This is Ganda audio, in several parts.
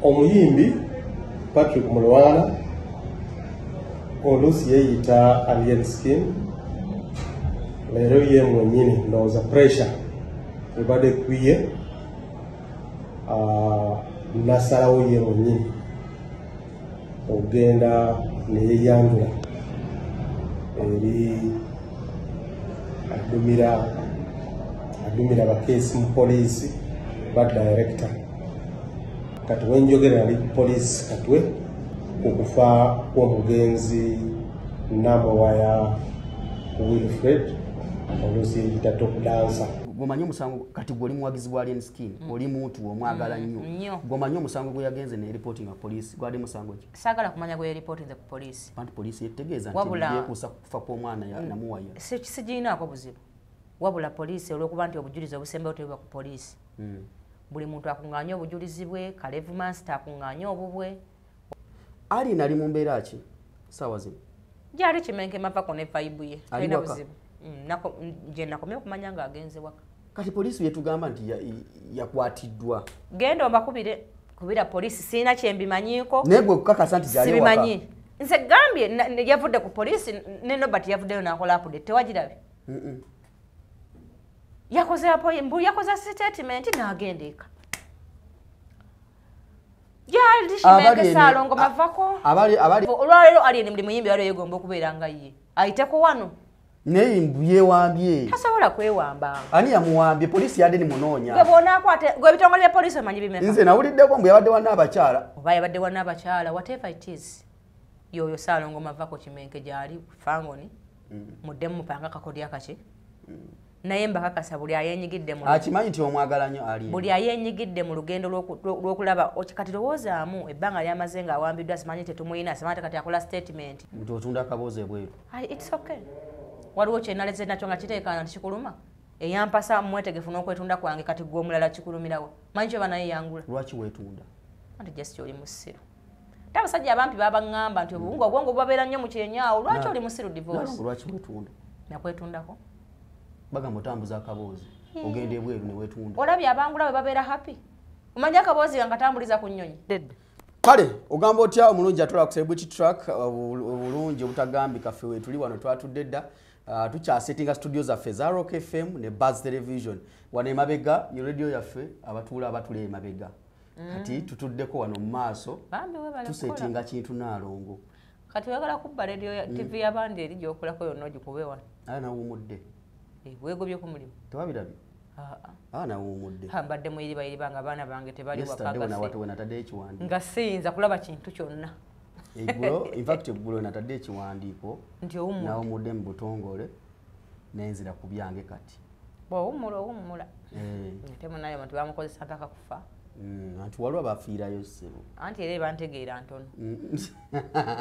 Omuyimbi Patrick Mulwana oluusi yeeyita Alien Skin leero ye mwennyini ndowooza pressure ebadde ekwiye nasalawo ye mwennyini ogenda neyeyanjula eri adumira abakeesi mu poliisi ba director kati wenjogera ali poliisi katwe okufa kw'omugenzi Namawaya Wilfred oluusi yeyita Top Dancer. Gomanyi omusango kati gwoli muwagizi wa Alien Skin oli muntu omwagala nnyo. Gomanyi omusango gwe yagenze ne reporting wa police gwali musango ki? Sagala kumanya gwe reporting ku police. Bantu police yetegeeza nti yekuusa kufa kw'omwana ya Namuwaya. Sijinaako buzibu. Wabula police olw'okuba nti obujulizi obusembeyo tebuba ku police. Buli muntu akungaanya obujulizi bwe, Kalevu Master akungaanya obubwe. Ali nali mu mbeera ki saawa zino? Gyali Kimenke mavako ne vibe ye. Talina buzibu. Je nakomye okumanya nga agenze waka. Kati poliisi yetugamba nti yakwatiddwa. Genda obakubire kubira poliisi sina kyembimanyiiko. Negwe kukakasa nti gyali waka. Sibimanyi. Nze gambye yavudde ku poliisi ne Nobert yavuddeyo n'akola update tewagirabe. Yakoze statement n'agendeka. Gyali Kimenke Salongo mavako. Olwaleero ali ni muyimbi waliyo yegomba okubeera nga ye. Ayiteko wano. Neyimbu yewambye. Tasobola kwewamba. Ani yamuwambye poliisi yadde ni munoonya. Gwe bona akwate gwe bitongole bya poliisi omanyi bimeka. Nze nawuliddeko mbu yabadde wana abakyala. Oba yabadde wana abakyala whatever it is. Yoyo Salongo mavako Kimenke gyali fangoni. Muddemu mupanga kakodi akache. Naye mbakakasa buli ayenyigidde mu. Akimanyi nti omwagala nnyo ali. Buli ayenyigidde mu lugendo lw'okulaba kati lowozaamu ebbanga lyamaze nga awambiddwa simanyi tetumuyina simanyi kati akola statement. Nti otunda akaboozi ebweru. It's okay. Waliwo kyenaleze nakyo nga kiteekana nti kikuluma. Eyampasa mwetegefu n'okwetunda kwange kati gwe omulala kikulumirawo. Manyi kyoba naye yangula. Lwaki weetunda? Anti just oli musiru. Abasajja abampi babaŋŋamba nti obwongo bubabeera nnyo mu kyenyaawo. Lwaki oli musiru divorce? Lwaki weetunda? Nakwetundako. Bagamba otambuza akaboozi. Ogenda ebweru ne weetunda. Olabye abangula bwe babeera happy. Omanyi akaboozi nga katambuliza ku nnyonyi. Kale ogamba otya omulungi atwala ku celebrity track obulungi obutagambika ffe weetuli wano twatudde dda. Tukyasettinga studio zaffe za Rock FM ne Buzz Television. Wano emabega ye radio yaffe abatula emabega. Kati tutuddeko wano mu maaso tusettinga kintu Naalongo. Kati oyagala kubba radio ya TV y'abandi eri gy'okolako yonna ogikube wano. Nawummudde. Weegobye ku mulimu. Tewabirabye? Nawummudde. Mbadde mu iriba nga abaana bange tebali wakagasi. Nga siyinza kulaba kintu kyonna. In fact eggulo natadde ekiwandiiko nti owummula nawummudde mu butongole nenzira ku byange kati. Owummula. Ate munayo abantu bamukozesa mpaka kufa. Anti waliwo abafiirayo ssebo. Anti era bantegeera ntono.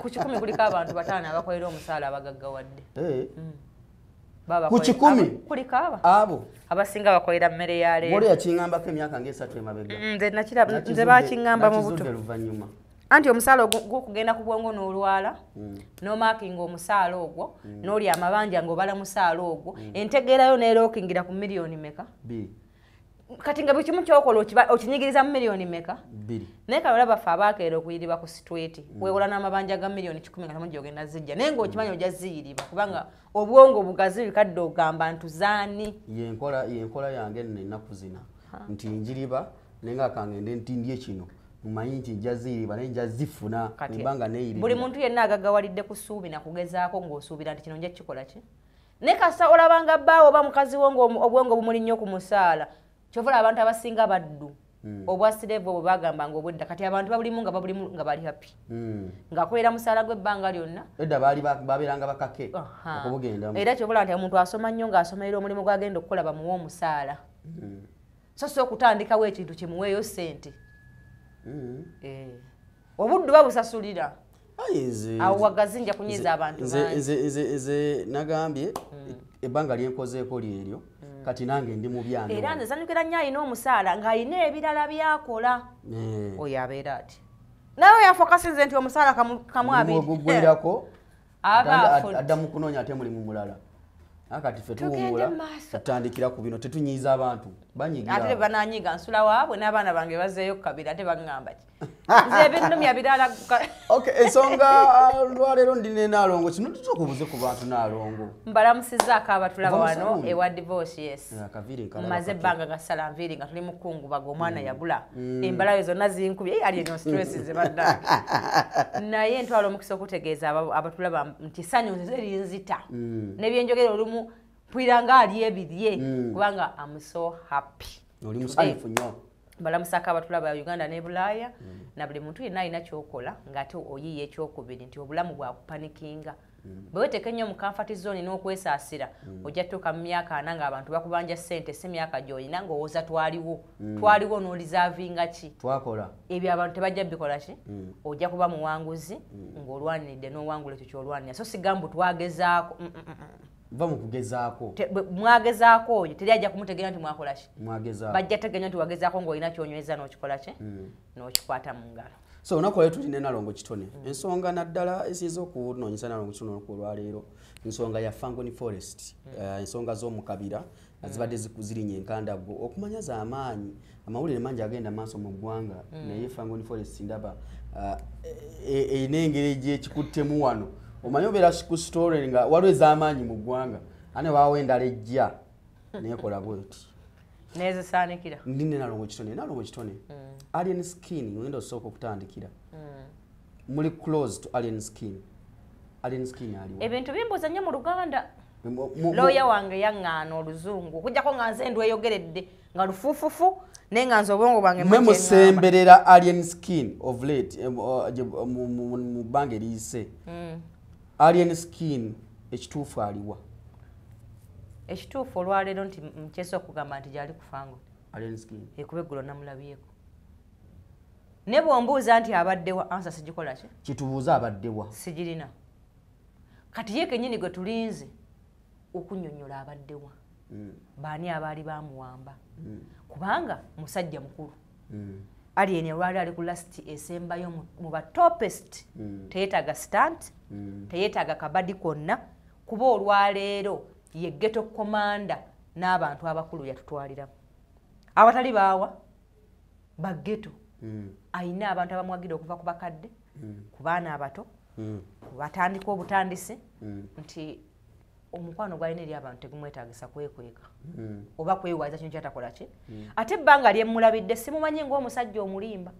Ku 10 kuliko abantu 5 abakolera omusaala abagaggawadde. Ku 10 kuliko abo abasinga bakolera mmere ya leero. Wali yakingambako emyaka nga3 emabega. Nze bakingamba mu buto. Anti omusaala gukugenda ku bwongo n'olwala n'omaakinga omusaala ogwo n'oli amabanja ng'obala musaala ogwo entegeerayo n'erookingira ku miliyoni meka. Kati nga buli kimu kyokola okinyigiriza mu miliyoni meka. Naye kalola baffe abaakeera okuyiriba ku street weewola n'amabanja ga miliyoni 10 nga tamu gy'ogenda zijja naye ng'okimanyi ojja ziyiriba kubanga obwongo bugazi bikadde ogamba ntuzaani. Yenkola yange nno ennaku zina nti njiriba naye nga kangende ntindye kino mumanyi nti njja ziyiriba naye njja zifuna mbanga neeyiriba. Buli muntu yenna agaggawalidde ku ssuubi nakugezaako ng'osuubira nti kino nja kikola ki. Naye kasa olabanga bbaawo oba mukazi wo ng'obwongo bumuli nnyo ku musaala kyovula abantu abasinga baddu obwasirevu obwo bagamba ng'obwedda kati abantu babulimu nga bali happy ng'akolera musaala gw'ebbanga lyonna. Edda babeeranga bakake okubugendamu. Era kyovula nti omuntu asoma nnyo ng'asomerera omulimu gw'agenda okukola bamuwe omusaala so okutandikawo ekintu kimuweeyo ssente. Obuddu babusasulira. Awo wagazi nja kunyiza abantu bangi. Nze nagambye ebbanga lyenkozeeko lyeryo kati nange ndi mu byange. Era nze nsanyukira nnyo alina omusaala ng'alina ebirala byakola. Oyo abeera ati. Nawe yafokasinze nti omusaala kamu abiri. Ogugwirako adda mu kunoonya ate mulimu mulala. akati fe tuwumula tutandikira ku bino tetunyiza abantu banyigira ate bananyiga nsula waabwe n'abaana bange bazeeyo kabiri ate bagamba ki nze ebintumya birala okay ensonga lwaleero ndine Naalongo kino tutukubuze ku bantu Naalongo mbalamusizaako abatulaba wano ewa divorce yes maze ebbanga gasala nviiri nga tuli mukungu baga omwana yabula embalayo zonna zinkubye ali eno stress zebadda naye ntwala omukisa okutegeeza abatulaba nti sanyu nze erinzita nebyenjogera olumu mpwira nga ali ebirye kubanga I'm so happy oli musanyufu nnyo balamusaka abatulaba Uganda ne Bulaaya na buli muntu yenna alina kyokola ng'ate oyiye ekyokubiri nti obulamu bwa kupanikinga bwe weteeka ennyo mu comfort zone n'okwesaasira ojja tuuka mu myaka 4 ng'abantu bakubanja ssente si myaka gy'olina ng'owooza twaliwo n'olizavinga ki twakola ebyo abantu tebajja bikola ki ojja kuba muwanguzi ng'olwaniridde n'owangula ekyo ky'olwanira so sigambu twagezaako va mu kugezaako mwagezaako oyo teri ajja kumutegeera nti mwakola ki mwagezaako bajja tegeenya nti wagezaako ng'olina ky'onyweza n'okikola ki n'okikwata mu ngalo so olunaku lwaleero tulina Naalongo kitone ensonga naddala eziza okunoonyesa Naalongo kitone olunaku olwaleero ensonga ya Fangoni Forest ensonga z'omukabira zibadde zirinya enkandago okumanya z'amaanyi amawulire mangi agenda maaso mu ggwanga naye Fangoni Forest ndaba erina engeri gy'ekikuttemu wano omanyi obeera ku story nga waliwo ez'amaanyi mu ggwanga ane waawo endala ejja neekola bweti nezisaanikira ndine Naalongo kitone alien skin ngenda osooka okutandikira muli close to alien skin aliwo ebintu bimbuza nnyo mu Luganda looya wange yaŋŋaana oluzungu okujjako nga nze ndweyogeredde nga lufuufufu naye nga nze obwongo bwange mwe musemberera alien skin of late mu bbanga eriyise alien skin ekituufu aliwa ekituufu olwaleero nti mkyesa okugamba nti gyali kufango alien skin ekuba eggulo namulabyeko ne bw'ombuuza nti abaddewa ansa sigikola ki kitubuuza abaddewa sigirina kati ye kennyini gwe tulinze okunnyonnyola abaddewa baani abaali bamuwamba kubanga musajja mukulu alien olwali ali ku lasti esembayo mu batopest teyeetaaga stunt teyeetaaga kabadi konna kuba olwaleero ye ghetto commander n'abantu abakulu yatutwaliramu abatali baawa baggeto ayina abantu abamwagira okuva ku bakadde ku baana abato batandika obutandisi nti omukwano gwalina eri abantu tegumwetaagisa kwekweka oba kwewaza kino kyatakola ki ate ebbanga lyemmulabidde simumanyi ng'omusajja omulimba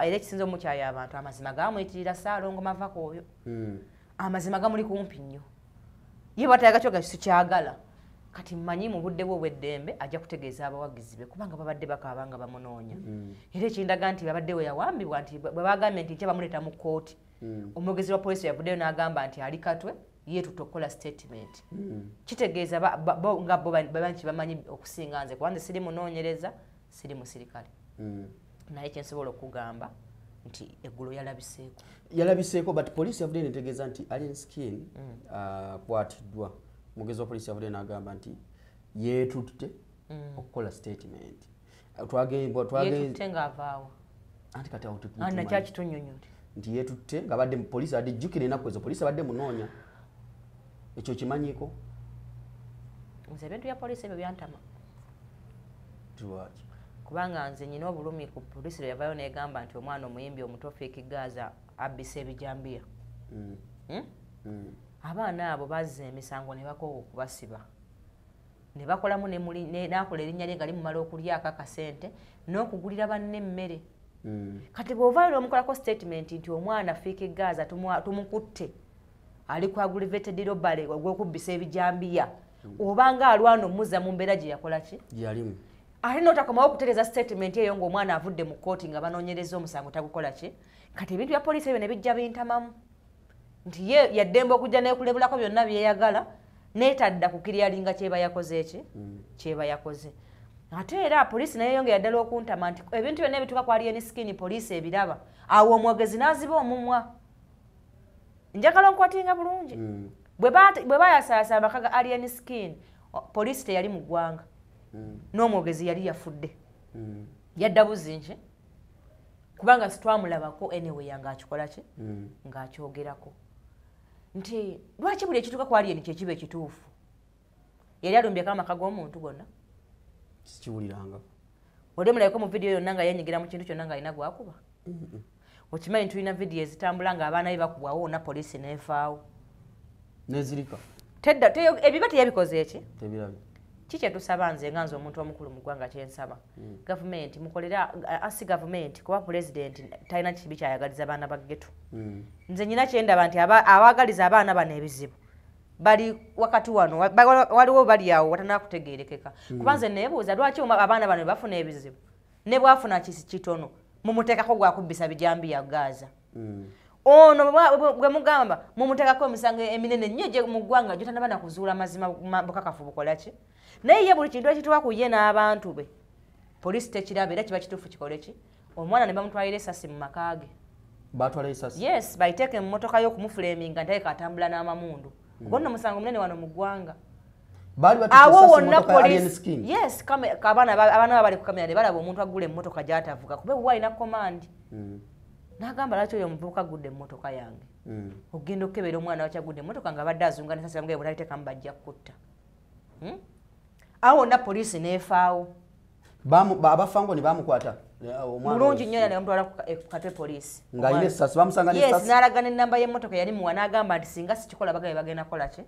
era ekisinza omukyayo abantu amazima gamwitirira Ssaalongo Mavako oyo amazima gamuli kumpi nnyo ye bwatayagakyo sikyagala kati mmanyi mu budde bwe obw'eddembe ajja kutegeeza abawagizi be kubanga babadde bakaaba nga bamunoonya era ekindaga nti babadde we yawambibwa nti bwe bagambye nti bamuleeta mu kkooti omwogezi wa poliisi yavuddeyo n'agamba nti ali katwe ye tutokola statement kitegeeza nga bo banki bamanyi okusinga nze kuba nze siri munoonyereza siri musirikale naye kyensobola okugamba nti eggulo yalabiseeko but poliisi yavuddeyo netegeeza nti alien skin akwatiddwa omwogezi wa poliisi yavuddeyo n'agamba nti yeetutte okukola statement yeetutte ng'avaawo anti kati nakyakitunnyonnyole nti yeetutte nga badde poliisi badde jjukira ennaku ezo poliisi badde munoonya ekyo kimanyiko nze ebintu bya poliisi ebyo byantama kubanga nze nyina obulumi ku poliisi yavayo negamba nti omwana omuyimbi omuto Fake Gaza abbisa ebijambiya abaana abo bazza emisango ne bakoowa okubasiba ne bakolamu n'akola erinnya lye nga limumala okulyako akasente n'okugulira banne emmere kati bw'ovaayo n'omukolako statement nti omwana Fake Gaza tumukutte ali ku aggravated robbery ogw'okubbisa ebijambiya obanga alwana omuzza mu mbeera gye yakola ki gyalimu ate n'otakomawo okutereeza statement eyo ng'omwana avudde mu kkooti nga banoonyereza omusango tagukola ki kati ebintu bya poliisi ebyo ne bijja bintamamu nti ye yaddembe okujja n'ekulebulako byonna byeyagala neetadda kukiryalinga kyeba yakoze eki kyeba yakoze ate era poliisi naye yongera ddala okuntama nti ebintu byonna ebituuka ku alien skin poliisi ebiraba awo omwogezi n'aziba omumwa njagala nkwatinga bulungi bwe bayasaasa amaka ga alien skin poliisi teyali mu ggwanga n'omwogezi yali yafudde yadda buzinki kubanga sitwamulabako anyway ng'akikola ki ng'akyogerako nti lwaki buli ekituuka ku alien kyekiba ekituufu yali alumbye amaka g'omuntu gonna sikiwuliranga oli mulabeko mu video yonna nga yenyigira mu kintu kyonna nga alina gwakuba okimanyi tulina video ezitambula nga abaana be bakubwawo wonna poliisi neefaawo nezirika ebiba teyabikoze eki tebirabye kiki tusaba nze nga nze omuntu omukulu mu ggwanga kyensaba gavumenti mukolera asi gavumenti kuba pulezidenti talina kibi kyayagaliza abaana ba ghetto nze nyina kyendaba nti abaagaliza abaana bano ebizibu bali wakati wano waliwo bali awo watanakutegeerekeka kuba nze neebuuza lwaki abaana bano bafuna ebizibu ne bwafuna kitono mumuteekako gwakubbisa bijambiya Gaza ono bwe mugamba mumuteekako emisango eminene nnyo gye mu ggwanga gyotanaba nakuzuula mazima bukakafu bukola ki naye ye buli kintu ekituwa ku ye n'abantu be poliisi tekiraba era kiba kituufu kikole ki omwana ne bamutwalira essasi mu maka ge batwala essasi yes bayiteeke mu mmotoka y'okumufuleminga ntaleka atambula n'amamundu ogwo musango munene wano mu ggwanga awo wonna poliisi yes abaana bali ku kamera ne balaba omuntu agula emmotoka gy'atavuga kuba ewa alina komandi n'agamba lwaki oyo omuvubuka agudde emmotoka yange ogenda okukebera omwana wakyagudde emmotoka nga badde azunga n'essasi bamugee bw'taliteekamu bajja kutta awo wonna poliisi neefaawo abafango ne bamukwata mulungi nnyo ne bamutwala ku kate poliisi ng'alina essasi bamusanga n'essasi yes n'alaga n'ennamba y'emmotoka yali muwa n'agamba nti singa sikikola bagabe bagenda kukola ki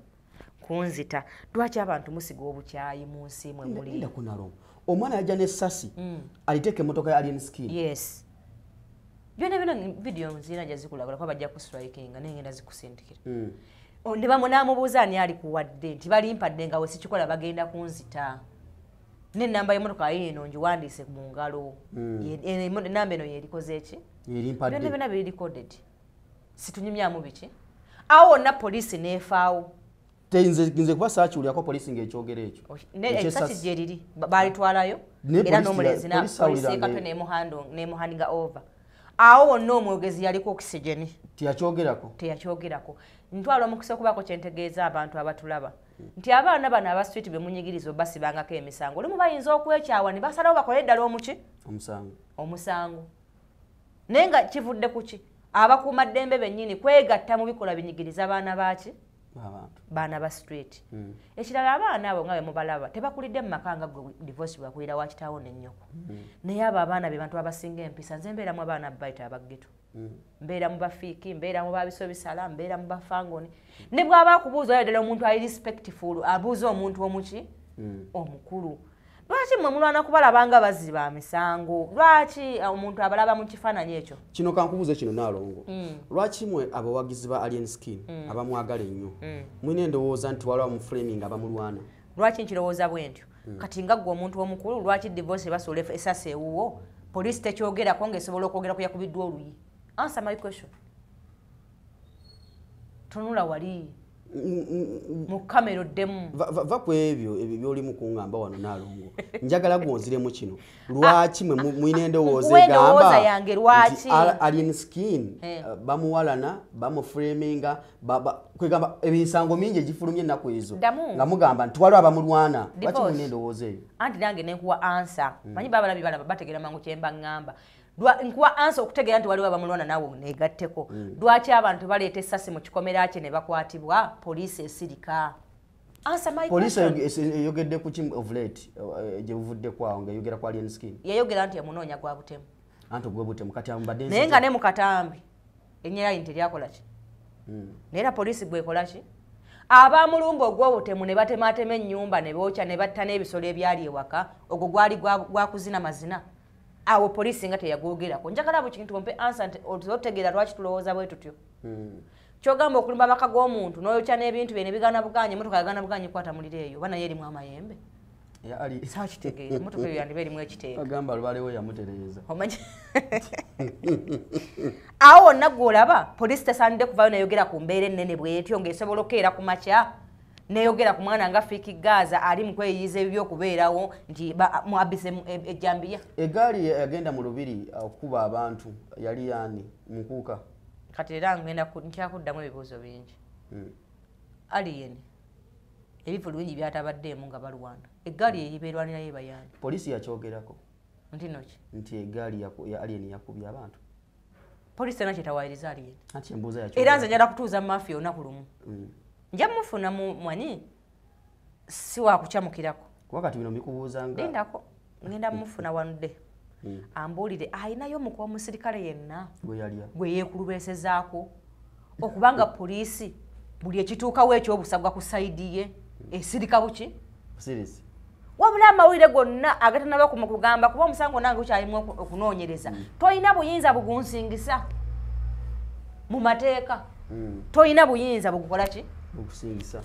kunzita lwaki abantu musiga obukyayi mu nsi mwe muli omwana yajja n'essasi aliteeka emmotoka ya Alien Skin yes byonna video nzina gyazikulagula kuba bajja kustrikinga naye ngenda zikusindikira ne bamunaamubuuza ani ali kuwadde nti balimpadde nga we sikikola bagenda kunzita n'ennamba y'emmotoka yino ngiwandiise mu ngalo ennamba eno yerikoze eki byonna biri recorded situnyumyamu biki awo wonna poliisi neefaawo nze kuba saakiwulirako poliisi ng'ekyogera ekyo essasi gye riri baalitwalayo era n'omulenzi poliisi ekato nemuhandinga over awo wonna omwogezi yaliko okisigeni teyakyogerako ntwala omukisa okubaako kyentegeeza abantu abatulaba nti abaana bano abaswiti be munyigiriza obasibangako emisango olumu bayinza okwekyawa ne basalawo bakole eddala omuki omusango naye nga kivudde ku ki abakuumaddembe bennyini kwegatta mu bikola binyigiriza abaana baki baana ba street ekirala abaana abo nga bemubalaba tebakulidde mu maka nga divorce bwakulira wakitaawo nennyoko naye abo abaana be bantu abasinga empisa nze mbeeramu abaana bayita abaggeto mbeera mu bafiiki mbeera mu babiso bisala mbeera mu bafangoni ne bw'aba akubuuza oyo ddala omuntu ali respectful abuuza omuntu omuki omukulu lwaki mwe mulwana kubalabanga baziba misango lwaki omuntu abalaba mu kifaananyi ekyo kino kankubuuze kino naalongo lwaki mwe abawagizi ba Alien Skin abamwagala ennyo mwine endowooza nti waliwo muframing abamulwana lwaki nkirowooza bwe ntyo kati nga ggwe omuntu omukulu lwaki divorce basobola essasi ewuwo poliisi tekyogerako ng'esobola okwogera ku yakubiddwa oluyi answer my question tunula wali mu kamera oddemu va ku ebyo byoli mukuŋŋamba wano naalongo njagala gwonziremu kino lwaki mwe mwina endowooza egamba nti Alien Skin bamuwalana bamuframinga kwegamba emisango mingi egifulumye ennaku ezo nga mugamba nti waliwo abamulwana lwaki mwina endowooza eyo anti nange nenkuwa ansa manyi babalabi balaba bategera mangu kyemba ŋŋamba nkuwa ansa okutegeera nti waliwo abamulwana naawe neegatteko lwaki abantu baleeta essasi mu kikomera kye ne bakwatibwa poliisi esirika poliisi eyogedde ku ki of late gye buvuddeko awo ng'eyogera ku Alien Skin yayogera nti emunoonya gwa butemu anti ogwe butemu kati ambadde naye nga ne mu katambi ennyerayi teryakola ki naye era poliisi gwekola ki abamulumba ogw'obutemu ne batemaatema ennyumba ne bookya ne batta n'ebisolo ebyali ewaka ogwo gwali gwakuzina mazina awo poliisi nga teyagwogerako njagala buli kintu ompe ansa nti otegeera lwaki tulowooza bwe tutyo kyogamba okulumba amaka g'omuntu n'oyokya n'ebintu bye ne bigana buganye emotoka yagana buganye kwata muliro eyo oba naye erimu amayembe saakitegeera emotoka eyo yandiba erimu ekiteeka agamba lubalewo yamutereeza omanyi awo wonna gw'olaba poliisi tesaanidde kuvaayo neyogera ku mbeera ennene bwetyo ng'esobola okukeera ku makya neyogera ku mwana nga Fiiki Gaza ali mu kweyiyiza ebyokubeerawo nti mwabise ejjambiya egaali yagenda mu lubiri okuba abantu yali yaani mukuuka kati era nkyakuddamu ebibuuzo bingi Alien ebivu bingi byatabaddeemu nga balwana eggaali eyibeerwanirayo ebayani poliisi yakyogerako nti noki nti eggaali ya Alien yakubye abantu poliisi tena kyetawayiriza Alien anti embuuza era nze njala kutuuza mu mafiya olunaku lumu nja mufuna mwanyi si wa kukyamukirako wakati bino mbikubuuzanga lindako ngenda mufuna wanudde ambuulire ayinayo omukuba omusirikale yenna gwe yeekulubeesezaako okubanga poliisi buli ekituukawo ekyobusagwa ku sayidi ye esirika buki wabula amawulire gonna agatanaba kugamba kuba omusango nange gukyalimu okunoonyereza tolina buyinza bugunsingisa mu mateeka tolina buyinza bugukola ki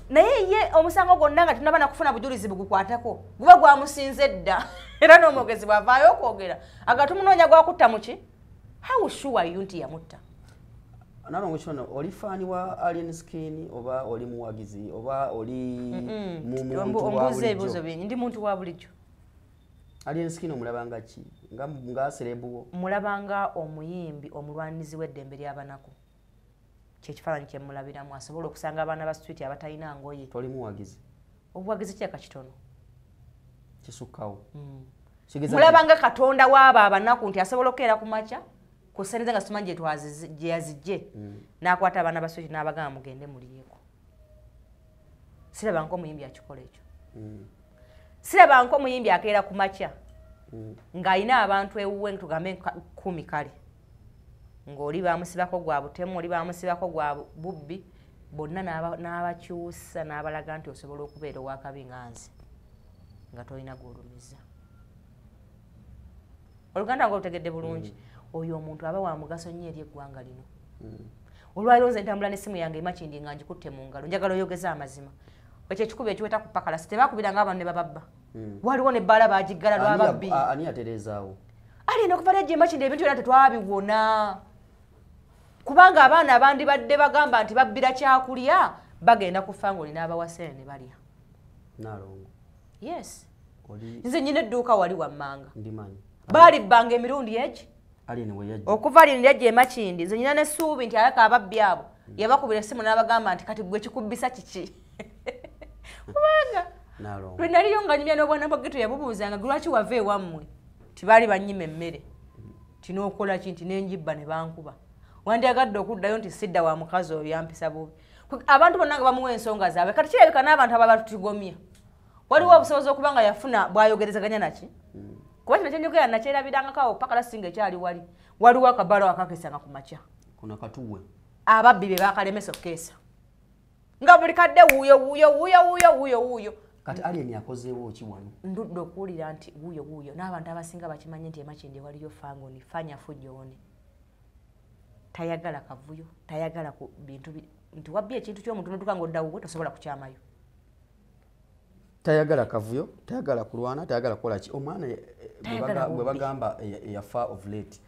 naye ye omusango gwonna nga tunaba nakufuna bujulizi bugukwatako guba gwamusinze dda era n'omwogezi bwavaayo okwogera agatumunonya gwakutta muki how sure you nti yamutta Nalongo chono oli fani wa Alien Skin oba oli muwagizi oba oli muntu wa ombuze ebibuzo bingi ndi muntu wa bulijjo Alien Skin omulabanga ki nga serebuwo mulabanga omuyimbi omulwanizi w'eddembe ly'abanako kyekifaananyi kye mulabiramu asobola okusanga abaana ba street abatalina ngoye toli muwagizi obuwagizi kyaka kitono kisukkawo mulabanga katonda w'abo abanaku nti asobola okukeera ku makya kuseneza nga simanyi gye yazijje n'akwata abaana ba street n'abagamba mugende muliyeeko siraba omuyimbi akikola ekyo siraba omuyimbi akeera ku makya ng'alina abantu ewuwe tugambe 10 kale ng'oli bamusibako gwa butemu oli bamusibako gwa bubbi bonna n'abakyusa n'abalaga nti osobola okubeera owakabi nga nze nga tolina gw'olumiza oluganda nga olutegedde bulungi oyo omuntu aba wa mugaso nnyo eri eggwanga lino olwaliro nze ntambula n'essimu yange emakindi nga ngikutte mu ngalo njagala oyogeza amazima ekyo ekikuba ekiweta ku pakalasi tebakubiranga abantu ne bababba waliwo nebbaala bagiggala lwababbi ani atereezaawo alina okuva lejja emakindi ebintu byonna tetwabiwona kubanga abaana abandi badde bagamba nti babbira kyakulya bagenda kufa ng'olina abawasene ne balya Nalongo yes nze nyina edduuka wali wammanga ndimanyi baalibbanga emirundi eki Alien we yajja okuva alina yajja emakindi nze nyina n'essuubi nti alaka ababbi abo yabakubira essimu n'abagamba nti kati gwe kikubbisa kiki kubanga Nalongo lwe naliyo nga nyumya n'obwana bwageto yabubuuzanga lwaki wava ewammwe tibaali bannyima emmere tinookola ki nti n'enjibba ne bankuba wandyagadde okuddayo nti sidda wa mukazi oyo yampisa bubi abantu bonna nga bamuwa ensonga zaabwe kati kirabika n'abantu aba batugomya waliwo obusobozi okuba nga yafuna bw'ayogerezaganya naki kuba kino kyenjogera nakyerabirangako awo paka lasinga ekyali waliwo akabalo akakesanga ku makya kuno katuwe ababbi be bakalemesa okukeesa nga buli kadde wuuyo kati Alien yakozeewo ki wano ndudde okuwulira nti wuuyo n'abantu abasinga bakimanye nti emakindi waliyo fangoni fanya fujjoone tayagala kavuyo tayagala ku bintu nti wabbi ekintu ky'omuntu n'otuka ng'oddawo tosobola kukyamayo tayagala kavuyo tayagala kulwana tayagala kukola ki omwana bwe bagamba yafa of late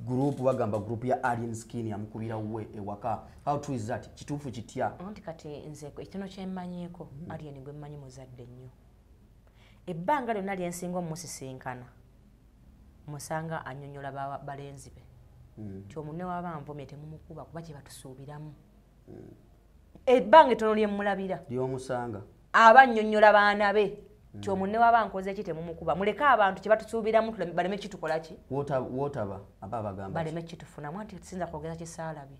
group bagamba group ya Alien Skin yamukubira we ewaka how true is that kituufu kitya nti kati nze ekitono kyemmanyiiko Alien gwe mmanyi muzadde nnyo ebbanga lyonna lyensinga omusisinkana musanga annyonnyola balenzi be nti omunne w'abanvumye temumukuba kuba kye batusuubiramu ebbanga ettono lyemmulabira ly'omusanga aba annyonnyola baana be nti omunne w'abankoze eki temumukuba muleke abantu kye batusuubiramu baleme kitukola ki wootaba aba bagamba baleme kitufunamu anti sinza kwogeza kisaalabi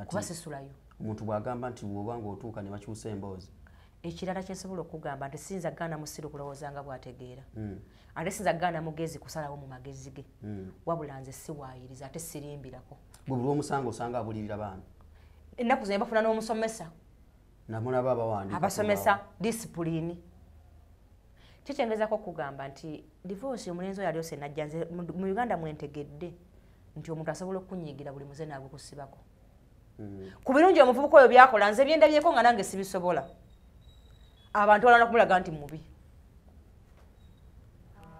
kuba sisulayo omuntu bw'agamba nti bw'oba ng'otuuka ne bakyusa emboozi ekirala kyensobola okugamba nti sinza gaana musiru kulowoozanga bw'ategeera ate sinza gaana mugezi kusalawo mu magezi ge wabula nze siwaayiriza ate sirimbirako gwe buli omusanga osanga abulirira baana ennaku zino bafuna n'omusomesa namulaba abawandiika abasomesa disipulini kikyengezako okugamba nti divorce omulenzi oyo alyose najja nze mu Uganda mwentegedde nti omuntu asobola okunyiigira buli muze naagukusibako ku birungi omuvubuka oyo byakola nze byendabyeko nga nange sibisobola abantu balana kumulaga nti mubi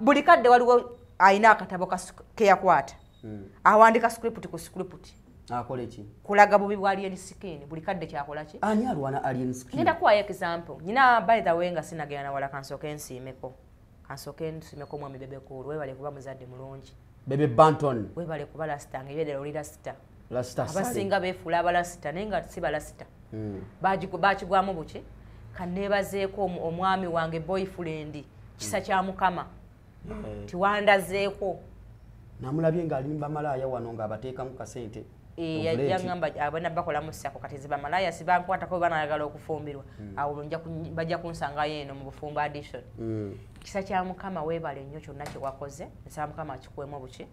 buli kadde waliwo ayina akatabo keyakwata awandika script ku script akola ki kulaga bubi bwa Alien Skin buli kadde kyakola ki ani alwana Alien Skin ngenda kuwayo example nyina by the way nga sinagenda na wala kansoke nsiimeko mwami bebe kulu webale kuba muzadde mulungi bebe Banton webale kuba lasita ng'ebedde oli lasita lasita abasinga beefula abalasita naye nga si balasita bakigwamu buki kanneebazeeko omwami wange boyfriend kisa kya mukama tiwandazeeko namulabye ng'alimba malaaya wano ng'abateekamu kasente yangamba abana bakola musako kati ziba malaya sibankwata ko bana yagala okufumbirwa awo bajja kunsanga yeno mu bufumba addition kisa kya mukama webale nnyo kyonna kye wakoze nsaba mukama akikwemu buki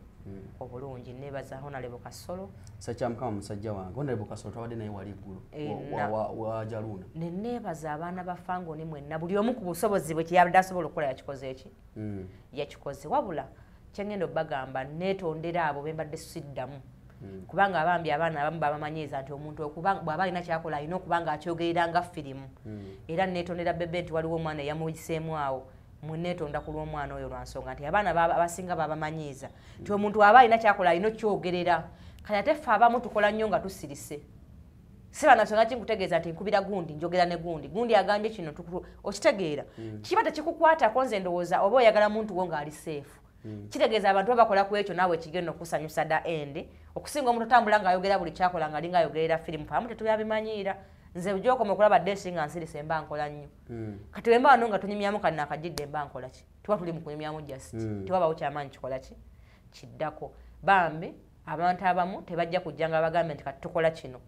obulungi nebaza Honorable Kasolo kisa kya mukama musajja wange Honorable Kasolo tawadde naye wali ggulu wa Jaluna nebaza abaana ba Fangoni mwenna buli omu ku busobozi bwe kiyabadde asobola okukola yakikoze eki yakikoze wabula kyengendo bagamba netondera abo bembadde siddamu kubanga abambi abaana abamu babamanyiza nti omuntu okubanga bw'aba alina kyakola alina okubanga akyogerera nga firimu era netondera bebe nti waliwo omwana eyamuyiseemu awo mwenetonda ku lw'omwana oyo lwansonga nti abaana abasinga babamanyiza nti omuntu aba alina kyakola alina okyogerera kati ate ffe abamu tukola nnyo nga tusirise siba nasonga kinkutegeeza nti nkubira gundi njogera ne gundi agambye kino okitegeera kiba tekikukwatako nze ndowooza oba oyagala muntu wo ng'ali seefu kitegeeza abantu bakola ku ekyo naawe kigenda okusanyusa da endi okusinga omuntu otambula ng'ayogera buli kyakola nga alinga ayogerera firimu pamu tetuyabimanyiira nze gyokoma okulaba desi nga nsirise mba nkola nnyo kati wemba wano nga tunyumyamu kati nakajjidde mba nkola ki tuba tuli mu kunyumyamu jasiti tewabawo kyamaanyi kikola ki kiddako bambi abantu abamu tebajja kujja nga bagambe nti kati tukola kino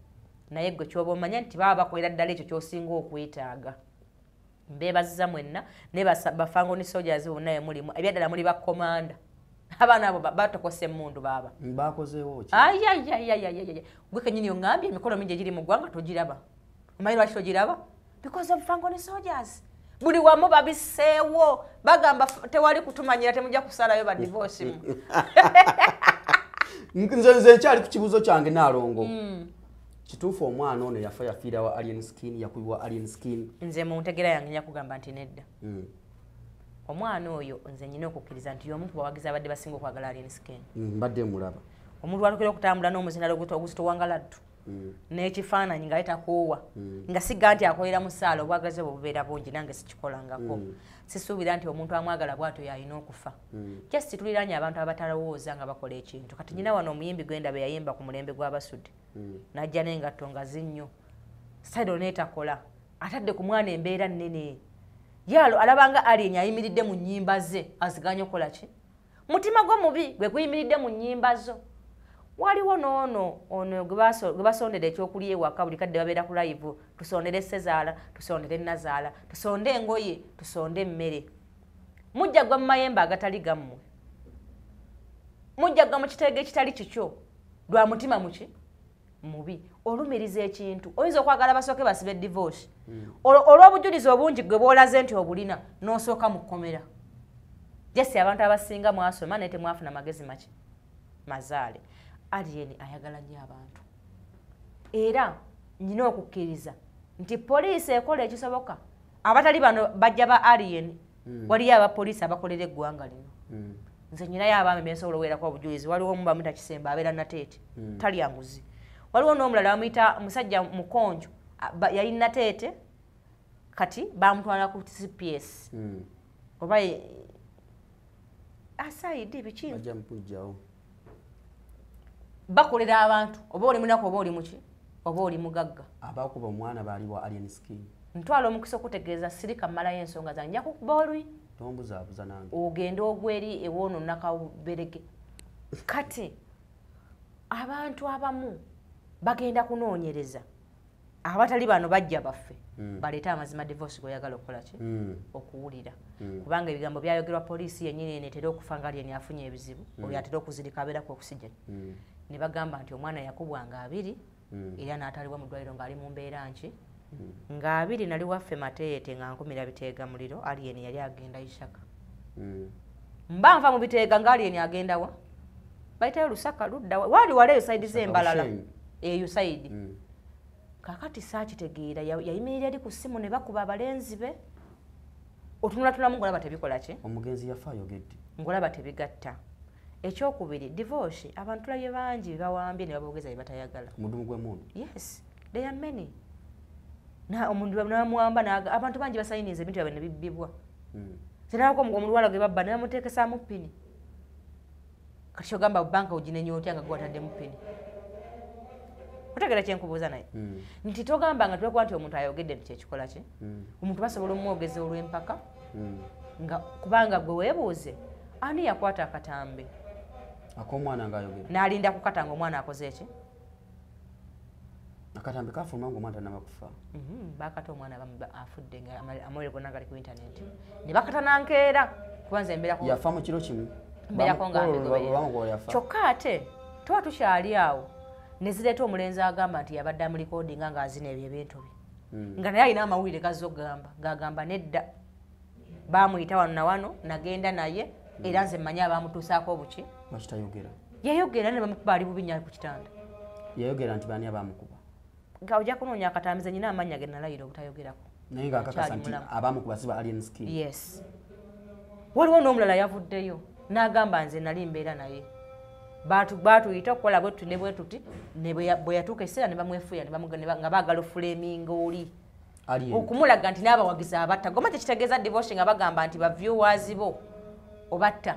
naye gwe kyoba omanya nti baba bakolera ddala ekyo kyosinga okwetaaga mbeebaziza mwenna ne Bafangoni Soldiers bonna mulimu ebyaddala muli bakomanda abaana abo batokose emmundu baba bakozeewo ki gwe kenyini ongambye emikono mingi egiri mu ggwanga togiraba omanyi lwaki togiraba because of Fangoni Soldiers buli wamu babiseewo bagamba tewali kutumanyira temujja kusalayo ba divorce mu nze nkyali ku kibuuzo kyange naalongo kituufu omwana ono yafa yafiira wa alien skin yakubibwa alien skin nze mu ntegera yange nja kugamba nti nedda omwana oyo nze nyina okukkiriza nti y'omu ku bawagizi abadde basinga okwagala alien skin mbadde mulaba omuntu walukira okutambula n'omuzinalo ogusitowangaladdu n'ekifaananyi nga letakoowa nga sigga nti akolera mu ssaala obwagazi bwe bubeera bungi nange sikikolangako sisuubira nti omuntu amwagala bw'atyo yalina okufa just tuliraanye abantu abatalowooza nga bakola ekintu kati nyina wano omuyimbi gwenda be yayimba ku mulembe gw'abasudde n'ajja n'engatto nga zinyo sitayiro n'etakola atadde ku mwana embeera nnene yalo alabanga alien ayimiridde mu nnyimba ze aziganye okola ki mutima gwo mubi gwe guyimiridde mu nnyimba zo waliwo ono gwe basondera ekyokulya ewaka buli kadde babeera ku live tusondere Sezaala tusondere Nazaala tusonde engoye tusonde emmere mujja gwa mu mayembe agatali gammwe mujja gwa mu kiteege ekitali kikyo lwa mutima muki mubi olumiriza ekintu oyinza okwagala basooke basibe divorce olw'obujulizi obungi gwe boolaze nti obulina n'osooka mu kkomera jesi abantu abasinga mwasoma naye temwafuna magezi maki mazaale alien ayagala nnyo abantu era nyina okukkiriza nti poliisi ekola ekisoboka abatali bano bajja ba alien waliyo abapoliisi abakolera eggwanga lino nze nyinayo abaami bensobola oweerako obujulizi waliwo omu bamuyita Kisembe abeera Nateete talya nguzi waliwo n'omulala bamuyita musajja Mukonjo yali Nateete kati bamutwala ku CPS oba asaidi biki bajja mpujjawo bakolera abantu oba oli munaku oba oli muki oba oli mugagga abakuba omwana baali wa alien skin ntwala omukisa okutegeeza sirika mmalayo ensonga zange nja kukuba olwi tombuzaabuza nange ogenda ogweri ewoono nakawuberege kati abantu abamu bagenda kunoonyereza abatali bano bajja baffe baleete amazima divorce goyagala okukola ki okuwulira kubanga ebigambo byayogerwa poliisi yennyini enetera okufa nga alien afunye ebizibu oyo atera okuzirika abeeraku oxygen ne bagamba nti omwana yakubwanga 2 era n'ataliwa mu ddwaliro ng'ali mu mbeera nki nga 2 nali waffe Mateete nga nkumira Biteega muliro alien yali agenda Ishaka mba nva mu Biteega nga alien agenda wa bayitayo Lusaka ludda wali waleeyo saidi z'embalala eyo saidi kakati saakitegeera yayimirira eri ku ssimu ne bakuba abalenzi be otunula ngolaba tebikola ki omugenzi yafa ayogedde ngolaba tebigatta ekyokubiri divorce abantu labye bangi bawambye ne babogeza bye batayagala mudumu gw'emundu yes there are many na omundu bamwamba abantu bangi basayiniza ebintu byabwe ne bibbibwa sinako omulwala ge babba ne bamuteekesaamu ppini kati ogamba banka oginenya otya nga gwatadde mu ppini otegera kyenkubuuza naye nti togamba nga tulekuba nti omuntu ayogedde nti kyekikola ki omuntu basobola omwogeza olw'empaka nga kubanga gwe weebuuze ani yakwata akatambe ak'omwana ng'ayogedde n'alinda kukata nga omwana akoze eki akatambi kafuluma ng'omwana nabakufa bakata omwana afudde nga amawere gonna gali ku internet ne bakatanankeera kubanza embeerako yafa mu kiro kimu mbeerako nga kyokka ate tuba tukyali awo ne zireeta omulenzi agamba nti yabadde amulikodinga ng'azina ebyo ebintu bye nga naye alina amawulire gazze okugamba ng'agamba nedda baamuyita wano na wano nagenda naye era nze mmanyi abaamutuusaako obuki bakitayogera yayogera ne bamukuba ali bubi nnyo ku kitanda yayogera nti baani abaamukuba nga ojja kunoonya akatambize nyina amannya ge nalayira obutayogerako naye ng'akakasa nti abaamukuba si ba alien skin yes waliwo n'omulala yavuddeyo n'agamba nze nali mbeera naye baatuyita okukola bwetuti ne bwetuti bwe yatuuka ekiseera ne bamwefuya nga baagala ofulaminga oli okumulaga nti n'abawagizi abatta goma tekitegeeza divorce nga bagamba nti baviewers bo obatta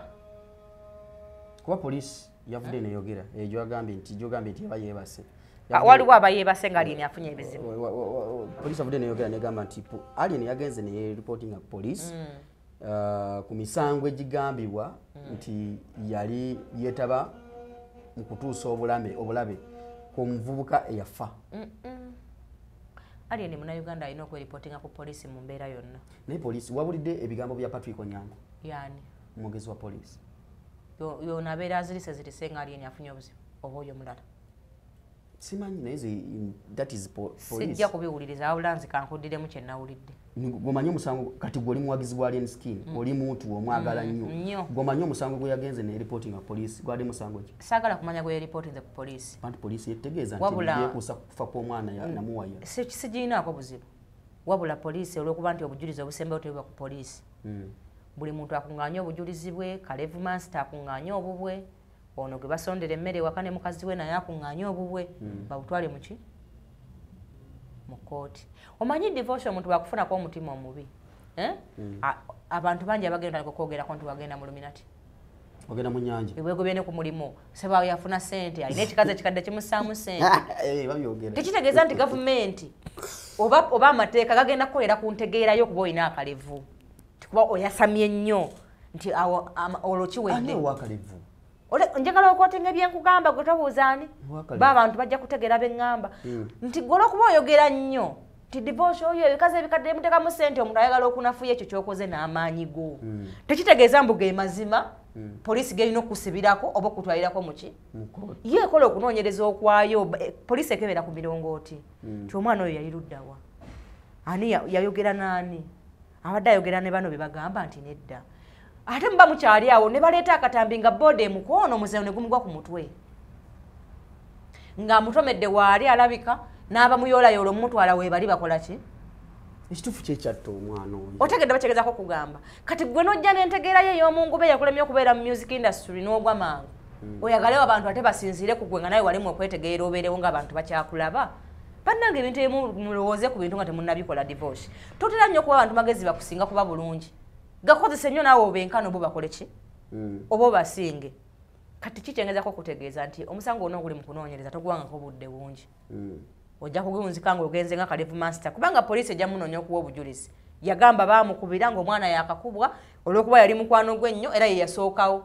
kuba poliisi yavudde neyogera gyogambye nti eba yeebase waliwo abayeebase nga alien afunye ebizibu poliisi yavudde neyogera negamba nti alien yagenze nereportinga poliisi ku misango egigambibwa nti yali yeetaba mu kutuusa obulabe ku muvubuka eyafa alien munnayuganda alina okweripotinga ku poliisi mu mbeera yonna naye poliisi wabulidde ebigambo bya Patrick Onyango yani omwogezi wa poliisi yona abeera azirise nga alien afunye obuzibu oba oyo mulala simanyi naye that is police sijja kubiwuliriza wabula nze kankuddiremu kye nawulidde gomanyi omusango kati gwe oli muwagizi gwa alien skin oli muntu omwagala nnyo gomanyi omusango gwe yagenze ne reporting wa police gwali musango ki saagala kumanya gwe reporting ku police anti police yetegeeza nti yekuusa kufa kw'omwana namuwaya sigiinaako buzibu wabula police olw'okuba nti obujulizi obusembeyo tebuba ku police buli muntu akuŋŋaanya obujulizi bwe kalevu master akuŋŋaanya obubwe ono gwe basondera emmere ewaka ne mukazi we naye akuŋŋaanya obubwe babutwale muki mu kooti omanyi divorce omuntu bakufunako omutima omubi abantu bangi abagenda okwogerako nti wagenda mu luminati ogenda mu nnyanja ebwegobye ne ku mulimu sebaawo yafuna ssente alina ekikazi ekikadde kimussaamu ssente tekitegeeza nti gavumenti oba amateeka gagenda kukolera ku ntegeerayo okuba olina akalevu tikuba oyasamye nnyo nti olwo kiwedde njagala okwotinga ebyenkugamba gwe tobuuzaani ba abantu bajja kutegeera beŋŋamba nti gwe olwokuba oyogera nnyo nti divorce oyo ebikazi ebikadde muteekamu ssente omuntu ayagala okunafuya ekyo kyokoze n'amaanyi go tekitegeeza mbu ge mazima poliisi gerina okusibirako oba okutwalirako muki ye ekola okunoonyereza okwayo poliisi ekebera ku mirongooti nti omwana oyo yali luddawa ani yayogera n'ani abadde ayogera ne bano be bagamba nti nedda ate muba mukyali awo ne baleeta akatambi nga boodi emukono omuzeo ne gumugwa ku mutwe ng'amutomedde waali alabika n'abamuyoolayoola omumutwala weebali bakola ki ekituufu kyekyatta omwana oyo otegedde bakyegezako kugamba kati gwe nojja n'entegeerayo ey'omungube yakulemye okubeera mu music industry n'ogwa mangu oyagalewo abantu ate basinziire ku gwe nga nawe walimu okwetegeera obeerewo ng'abantu bakyakulaba bannanga ebintu ebimu mulowooze ku bintu nga temunnabikola divorce totera nnyo kuba abantu magezi bakusinga kuba bulungi gakozese nnyo naawe obenkano bo bakole ki oba obasinge kati kikyengezako okutegeeza nti omusango ono oguli mu kunoonyereza toguwangako budde bungi ojja kugunzika ng'ogenze nga kalevu master kubanga poliisi ejja munoonya okuwa obujulizi yagamba baamukubira ng'omwana yakakubwa olw'okuba yali mukwano gwe nnyo era ye yasookawo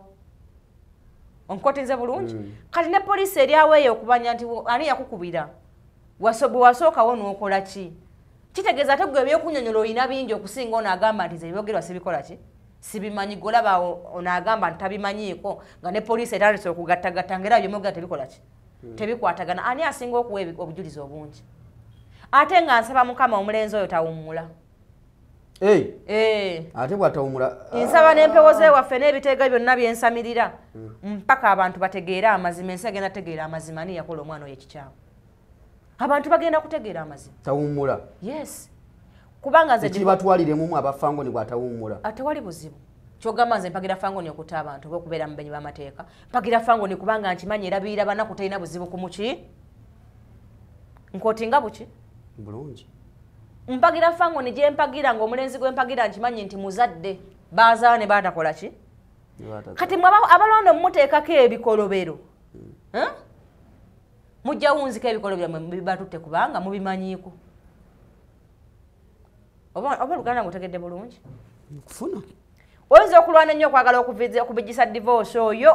onkotinze bulungi kati ne poliisi eri aweeyo okubanya nti ani yakukubira bwe wasookawo n'okola ki kitegeeza ate gwe ebyokunyonyola olina bingi okusinga ono agamba nti nze ebyogerwa sibikola ki sibimanyi golaba ono agamba nti tabimanyiiko nga ne poliisi etandise okugattagatta ngaera byomwogera tebikola ki tebikwatagana ani asinga okuwa obujulizi obungi ate nga nsaba mukama omulenzi oyo tawummula ate bwatawummula nsaba n'empewo zewaffe n'ebiteega byonna byensamirira mpaka abantu bategeere amazima ensi agenda kutegeera amazima ani yakola omwana oyo ekikyamu abantu bagenda kutegeera amazima tawummula yes kubanga nze kibatwaliremu abafangoni bwatawummula tewali buzibu kyogamba nze mpagira fangoni okuta abantu oba okubeera mu benyi b'amateeka mpagira fangoni kubanga nkimanyi erabirira banaku terina buzibu ku muki nkotinga buki bulungi mpagira fangoni gye mpagira ng'omulenzi gwe mpagira nkimanyi nti muzadde baazaala ne baatakola ki kati mwe abalonda mumuteekako ebikolobero mujja wunzika ebikolobero mwe bibatutte kubanga mubimanyiiko oba Luganda ngutegedde bulungi kufuna oyinza okulwana ennyo okwagala okubijjisa divorce oyo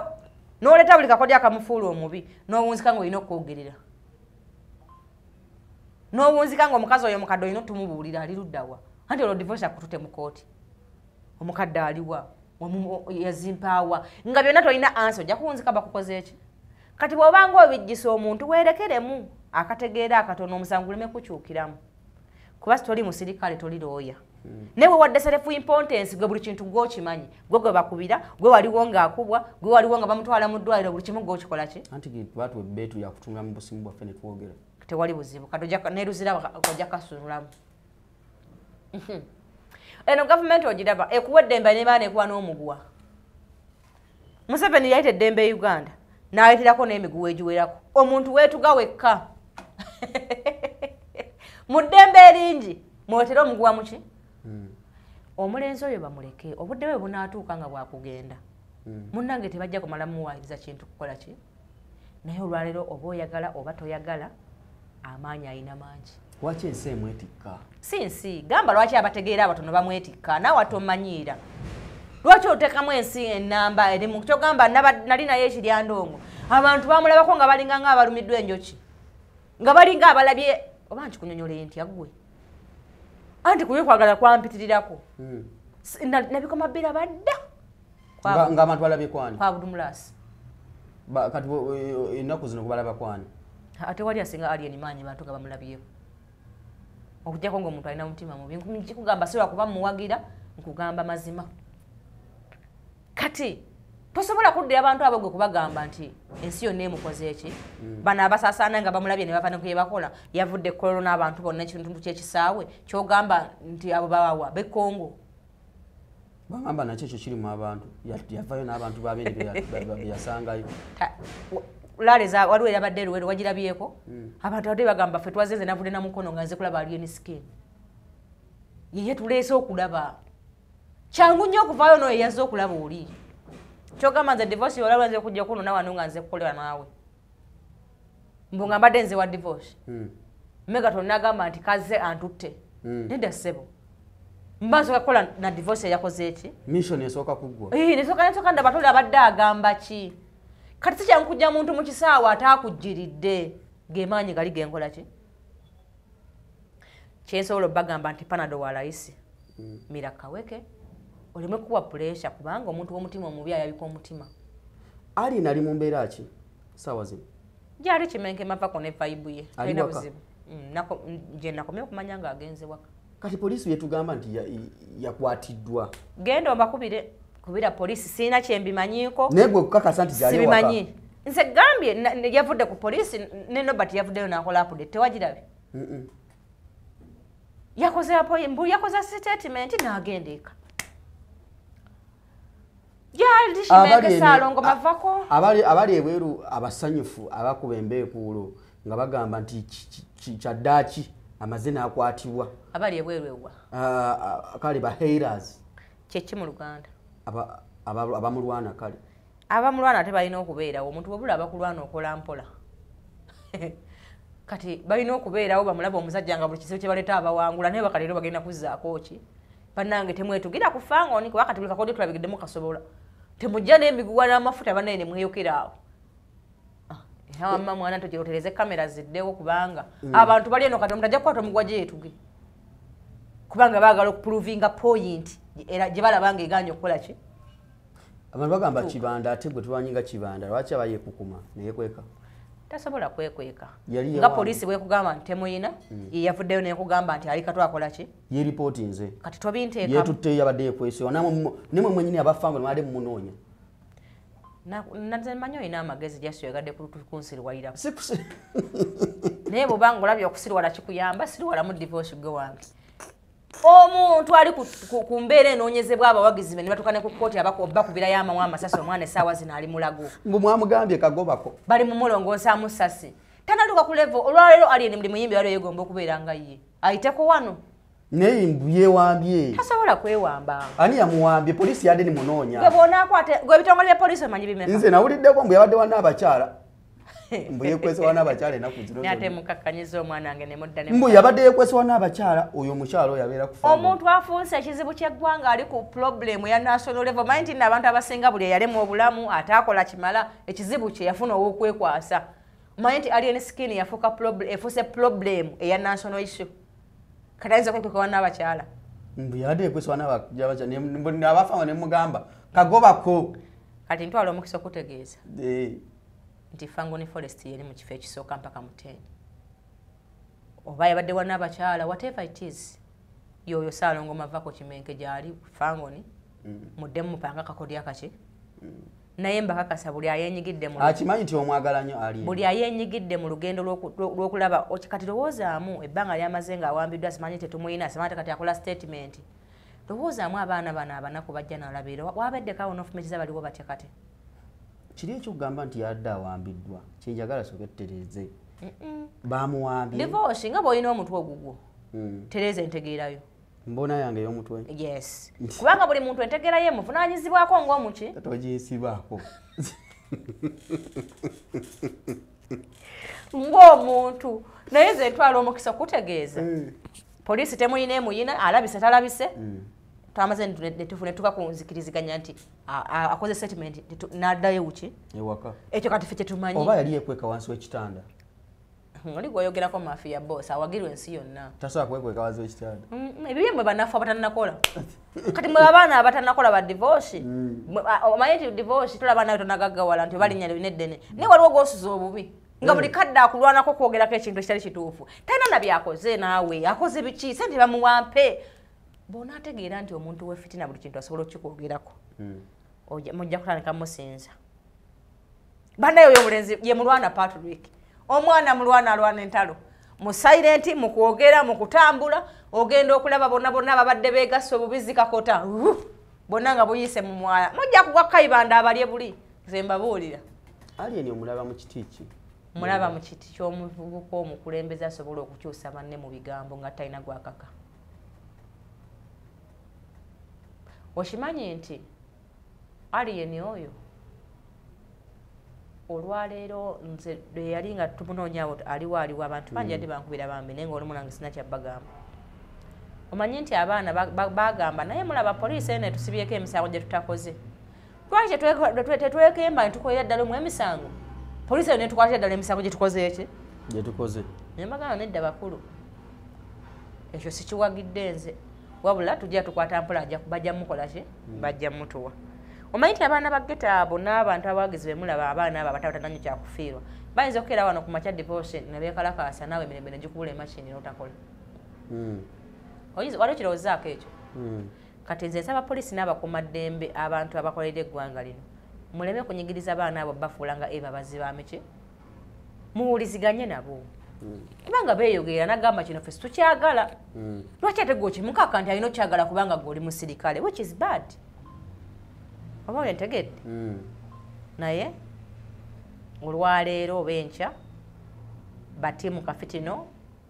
n'oleeta buli kakodya akamufuula omubi n'owunzika ng'olina okwogerera n'obunzika ng'omukazi oyo omukadde olina otumubuulira ali luddawa anti olwo divorce akutute mu kooti omukadde aliwa yazimpaawa nga byonna tolina ansi ojja kuwunzika bakukoze eki kati bw'obanga obijjisa omuntu weerekeremu akategeera akatono omusango guleme kukyukiramu kuba toli musirikale toli looya naye wadde self importance gwe buli kintu gw'okimanyi gwe bakubira gwe waliwo ng'akubwa gwe waliwo nga bamutwala mu ddwaliro buli kimu gw'okikola ki anti batu ebbeetu yakutunula mu busimu bwaffe ne twogera tewali buzibu kati neruzira ojja kasunulamu eno gavumenti ogiraba ekuwa eddembe nebaana ekuwa n'omuguwa Museveni yayita eddembe Uganda n'ayitirako n'emiguwa egiwerako omuntu weetuga wekka mu ddembe eringi mwotera omuguwa muki omulenzi oyo bamuleke obudde bwe bunaatuuka nga bwakugenda munnange tebajja kumala muwaayiriza kintu kukola ki naye olwaleero oba oyagala oba toyagala amaanyi ayina mangi lwaki ensi emwetikka si nsi gamba lwaki abategeera abatono bamwetikka naawe atomanyiira lwaki otekamu ensi ennamba erimu kyogamba nali naye ekiryandongo abantu bamulabako nga balinga nga abalumiddwa enjoki nga balinga abalabye oba nti kunyonyola ntya ggwe anti kubi kwagala kwampitirirako nabikoma bbira badda nga abantu balabye kwani kwa Budumulasi kati ennaku zino kubalaba kwani ate wali asinga alien maanyi bantu nga bamulabyeko okujjako ng'omuntu alina mutima mubi nkikugamba sirwa kuba muwagira nkugamba mazima kati tosobola kuddira abantu abo gwe kubagamba nti ensi yonna emukoze eki bano abasaasaana nga bamulabye ne bava ne kuye bakola yavudde kololo n'abantu bonna ekitundu ky'ekisaawe kyogamba nti abo bawawa bekongo bagamba nakyo ekyo kiri mu abantu yavayo n'abantu babendi beyasangayo laleza waliwo erabadde luwero wagirabyeko abantu badde bagamba ffe twazenze navudde na mukono nga nze kulaba alien skin yeye tuleese okulaba kyangu nnyo okuvaayo n'oyo yazze okulaba oli kyogamba nze divorce olaba nze okujja kuno nawano nga nze kukolera naawe mbu nga mbadde nze wa divorce Megaton n'agamba nti kaze antutte nedda ssebo mbansooka kukola na divorce eyakoze eki mission esooka kuggwa nesooka ndabatoli abadde agamba ki kati si kyangu kujja muntu mu kisaawe ataakujjiridde gemaanyi gali genkola ki kyensobola obbagamba nti Panado wa layisi Mira Kaweke oleme kuwa pressure kubanga omuntu w'omutima omubi ayabika omutima ali nali mu mbeera ki saawa zino gyali kimenke mapako ne vibe ye alina buzibu nje nakomye okumanya nga agenze waka kati poliisi yetugamba nti yakwatiddwa genda ombakubire kubira poliisi sina kyembimanyiiko naye gwe kukakasa nti gyali waka sibimanyi nze gambye yavudde ku poliisi ne Nobert yavuddeyo n'akola update tewagirabye yakoze statement n'agendeka abali ebweru abasanyufu abakuba embeekuulo nga bagamba nti kyaddaaki amaze n'akwatibwa abali ebweru ewa kale ba haters kyeki mu Luganda abamulwana kale abamulwana ate balina okubeerawo omuntu bwebula abakulwana okola mpola kati balina okubeerawo bamulaba omusajja nga buli kizibu kye baleeta abawangula naye bakaleero bagenda kuzzaako ki bannange temwetugira kufanga oni kuba kati buli kakodi tulabigiddemu kasobola temujja n'emiguwa n'amafuta banene ne mweyokera awo wamma mwana togyerotereze kamera ziddewo kubanga abantu bali eno kati omuntu ajja kukwata omugwa gye yetuge kubanga baagala okuprovinga point era gye balabanga eganya okukola ki abantu bagamba kibanda ate gwe tubanyinga kibanda lwaki aba yeekukuma neyekweka tasobola kwekweka nga poliisi bwekugamba nti temuyina yeyavuddeyo nekugamba nti aliko twakola ki yeripooti nze kati tobinteekamu yetutteyo yabadde yekwesewa nemwe mwenyini abafango nemwade mumunoonya naze manyi olina amagezi gyasiyagadde kunsirwalirako naye bwobanga olabye okusirwala kikuyamba sirwalamu divorce gwe wange omuntu ali ku mbeera enoonyezebwa abawagizi be ne batuuka ne ku kkooti bakubirayo amawa amasasi omwana essaawa zino ali mulago mbu mwamugambye kagobako bali mumulongonsaamu sasi tanatuuka ku level olwaleero aliyeni buli muyimbi waliwo yegomba okubeera nga ye ayiteko wano naye mbu yeewambye tasobola kwewamba ani yamuwambye poliisi yadde ni munoonya gwe bw'onaakwate gwe ebitongole bya poliisi omanyi bimeka nze nawuliddeko mbu yabadde wana abakyala mbu yekwese wana abakyala enaku zino nate mukakkanyiza omwana wange ne mudda mbu yabadde yekwese wana abakyala oyo omukyala oyo abeera kufa omuntu afunse ekizibu ky'eggwanga ali ku problem ya national level manyi nti abantu abasinga buli eyalemu obulamu ataakola kimala ekizibu kye yafuna ow'okwekwasa Mind alien skin yafuka problem efuse problem eya national issue. Kataanza kweko wana abachala. Mbuyade kweswa n'abaja ne abafa ne mugamba kagobako. Kati ntwala omukiso kutegeeza. Nti Fangoni Forest yeri mu kifo ekisooka mpaka Muteni. Oba yabadde wana abachala whatever it is. Yoyo Salongo mavako Kimenke gyali Fangoni. Muddemu mupanga kakodya kache. Naye mbakakasa buli ayenyigidde mu akimanyi nti omwagala nnyo ali buli ayenyigidde mu lugendo lw'okulaba okikati lowoozaamu ebbanga ly'amazenga awambiddwa simanyi tetumuyina simanyi kati akola statement lowoozaamu abaana bano abanaku bajja n'alabira wabeddeko awo n'ofumitiza baliwo batya kati kiri ekyokugamba nti yadde awambiddwa kyenjagala sokettereze bamuwambye divorce nga bw'olina omutwe ogugwo tereza entegeerayo mbona yange y'omutwe yes kubanga buli muntu entegeera ye muvunaanyizibwako ng'omuki togiyisibwako ng'omuntu naye ze ntwala omukisa kutegeeza poliisi temuyina emuyina alabise talabise twamaze ne tuva ku nzikiriziganya nti akoze statement n'addayo wuki ewaka ekyo kati ffe kyetumanyi oba yali yekweka wansi w'ekitanda oli gwoyogerako mafia boss awagirwa ensi yonna tasobola kwekweka wansi w'ekitanda ebibye mwe banafu abatannakola kati mwe abaana abatannakola ba divorce omanyi nti divorce tolaba nayo tonagaggawala nti obalinnya neddene naye waliwo gw'osuza obubi nga buli kadde akulwanako okwogerako ekintu ekitali kituufu talina na byakoze naawe akoze biki sente bamuwampe bw'onaategeera nti omuntu w'efitina buli kintu asobola okikwogerako mujja kutandika musinza bannayo oyo omulenzi ye mulwana Patrick omwana mulwana alwana entalo mu silent mu kwogera mu kutambula ogenda okulaba bonna babadde beegasse obubizi kakota bonna nga buyise mu mwala mujja kugwa Kayibanda abalye buli nze mbabuulira aliyeni omulaba mu kiti ki mulaba mu kiti ky'omuvubuka omukulembeze asobola okukyusa banne mu bigambo nga talina gwakaka okimanyi nti aliyeni oyo olwaleero nze yali nga tumunoonyawo aliwo abantu bangi yadde bankubira bambi naye ng'olimu nange sina kyabbagamba omanyi nti abaana bagamba naye mulaba poliisi ene tusibyeko emisango gye tutakoze lwaki tetwekemba netukolera ddala omu emisango poliisi eyo netukwatira ddala emisango gye tukoze eki gye tukoze naye mbagamba nedda bakulu ekyo sikiwagidde nze wabula tujja tukwata mpola bajja mukola ki bajja mutuwa omanyi nti abaana ba geta abo n'abantu abawagizi bemulaba abaana abo abatatananyo kyakufiirwa bayinza okukeera wano ku makya divorce ne beekalakaasa naawe emirembe ne gikubula emashini n'otakola waliwo kirowoozaako ekyo kati nze nsaba poliisi n'abakuumaddembe abantu abakolerera eggwanga lino muleme kunyigiriza abaana abo bafuula nga babazi bamiki muwuliziganye nabo kubanga beeyogera nagamba kino ffe situkyagala lwaki ate gwe okimukaka nti alina okyagala kubanga gwe oli musirikale which is bad oba olentegedde naye olwaleero oba enkya batiimu kafitino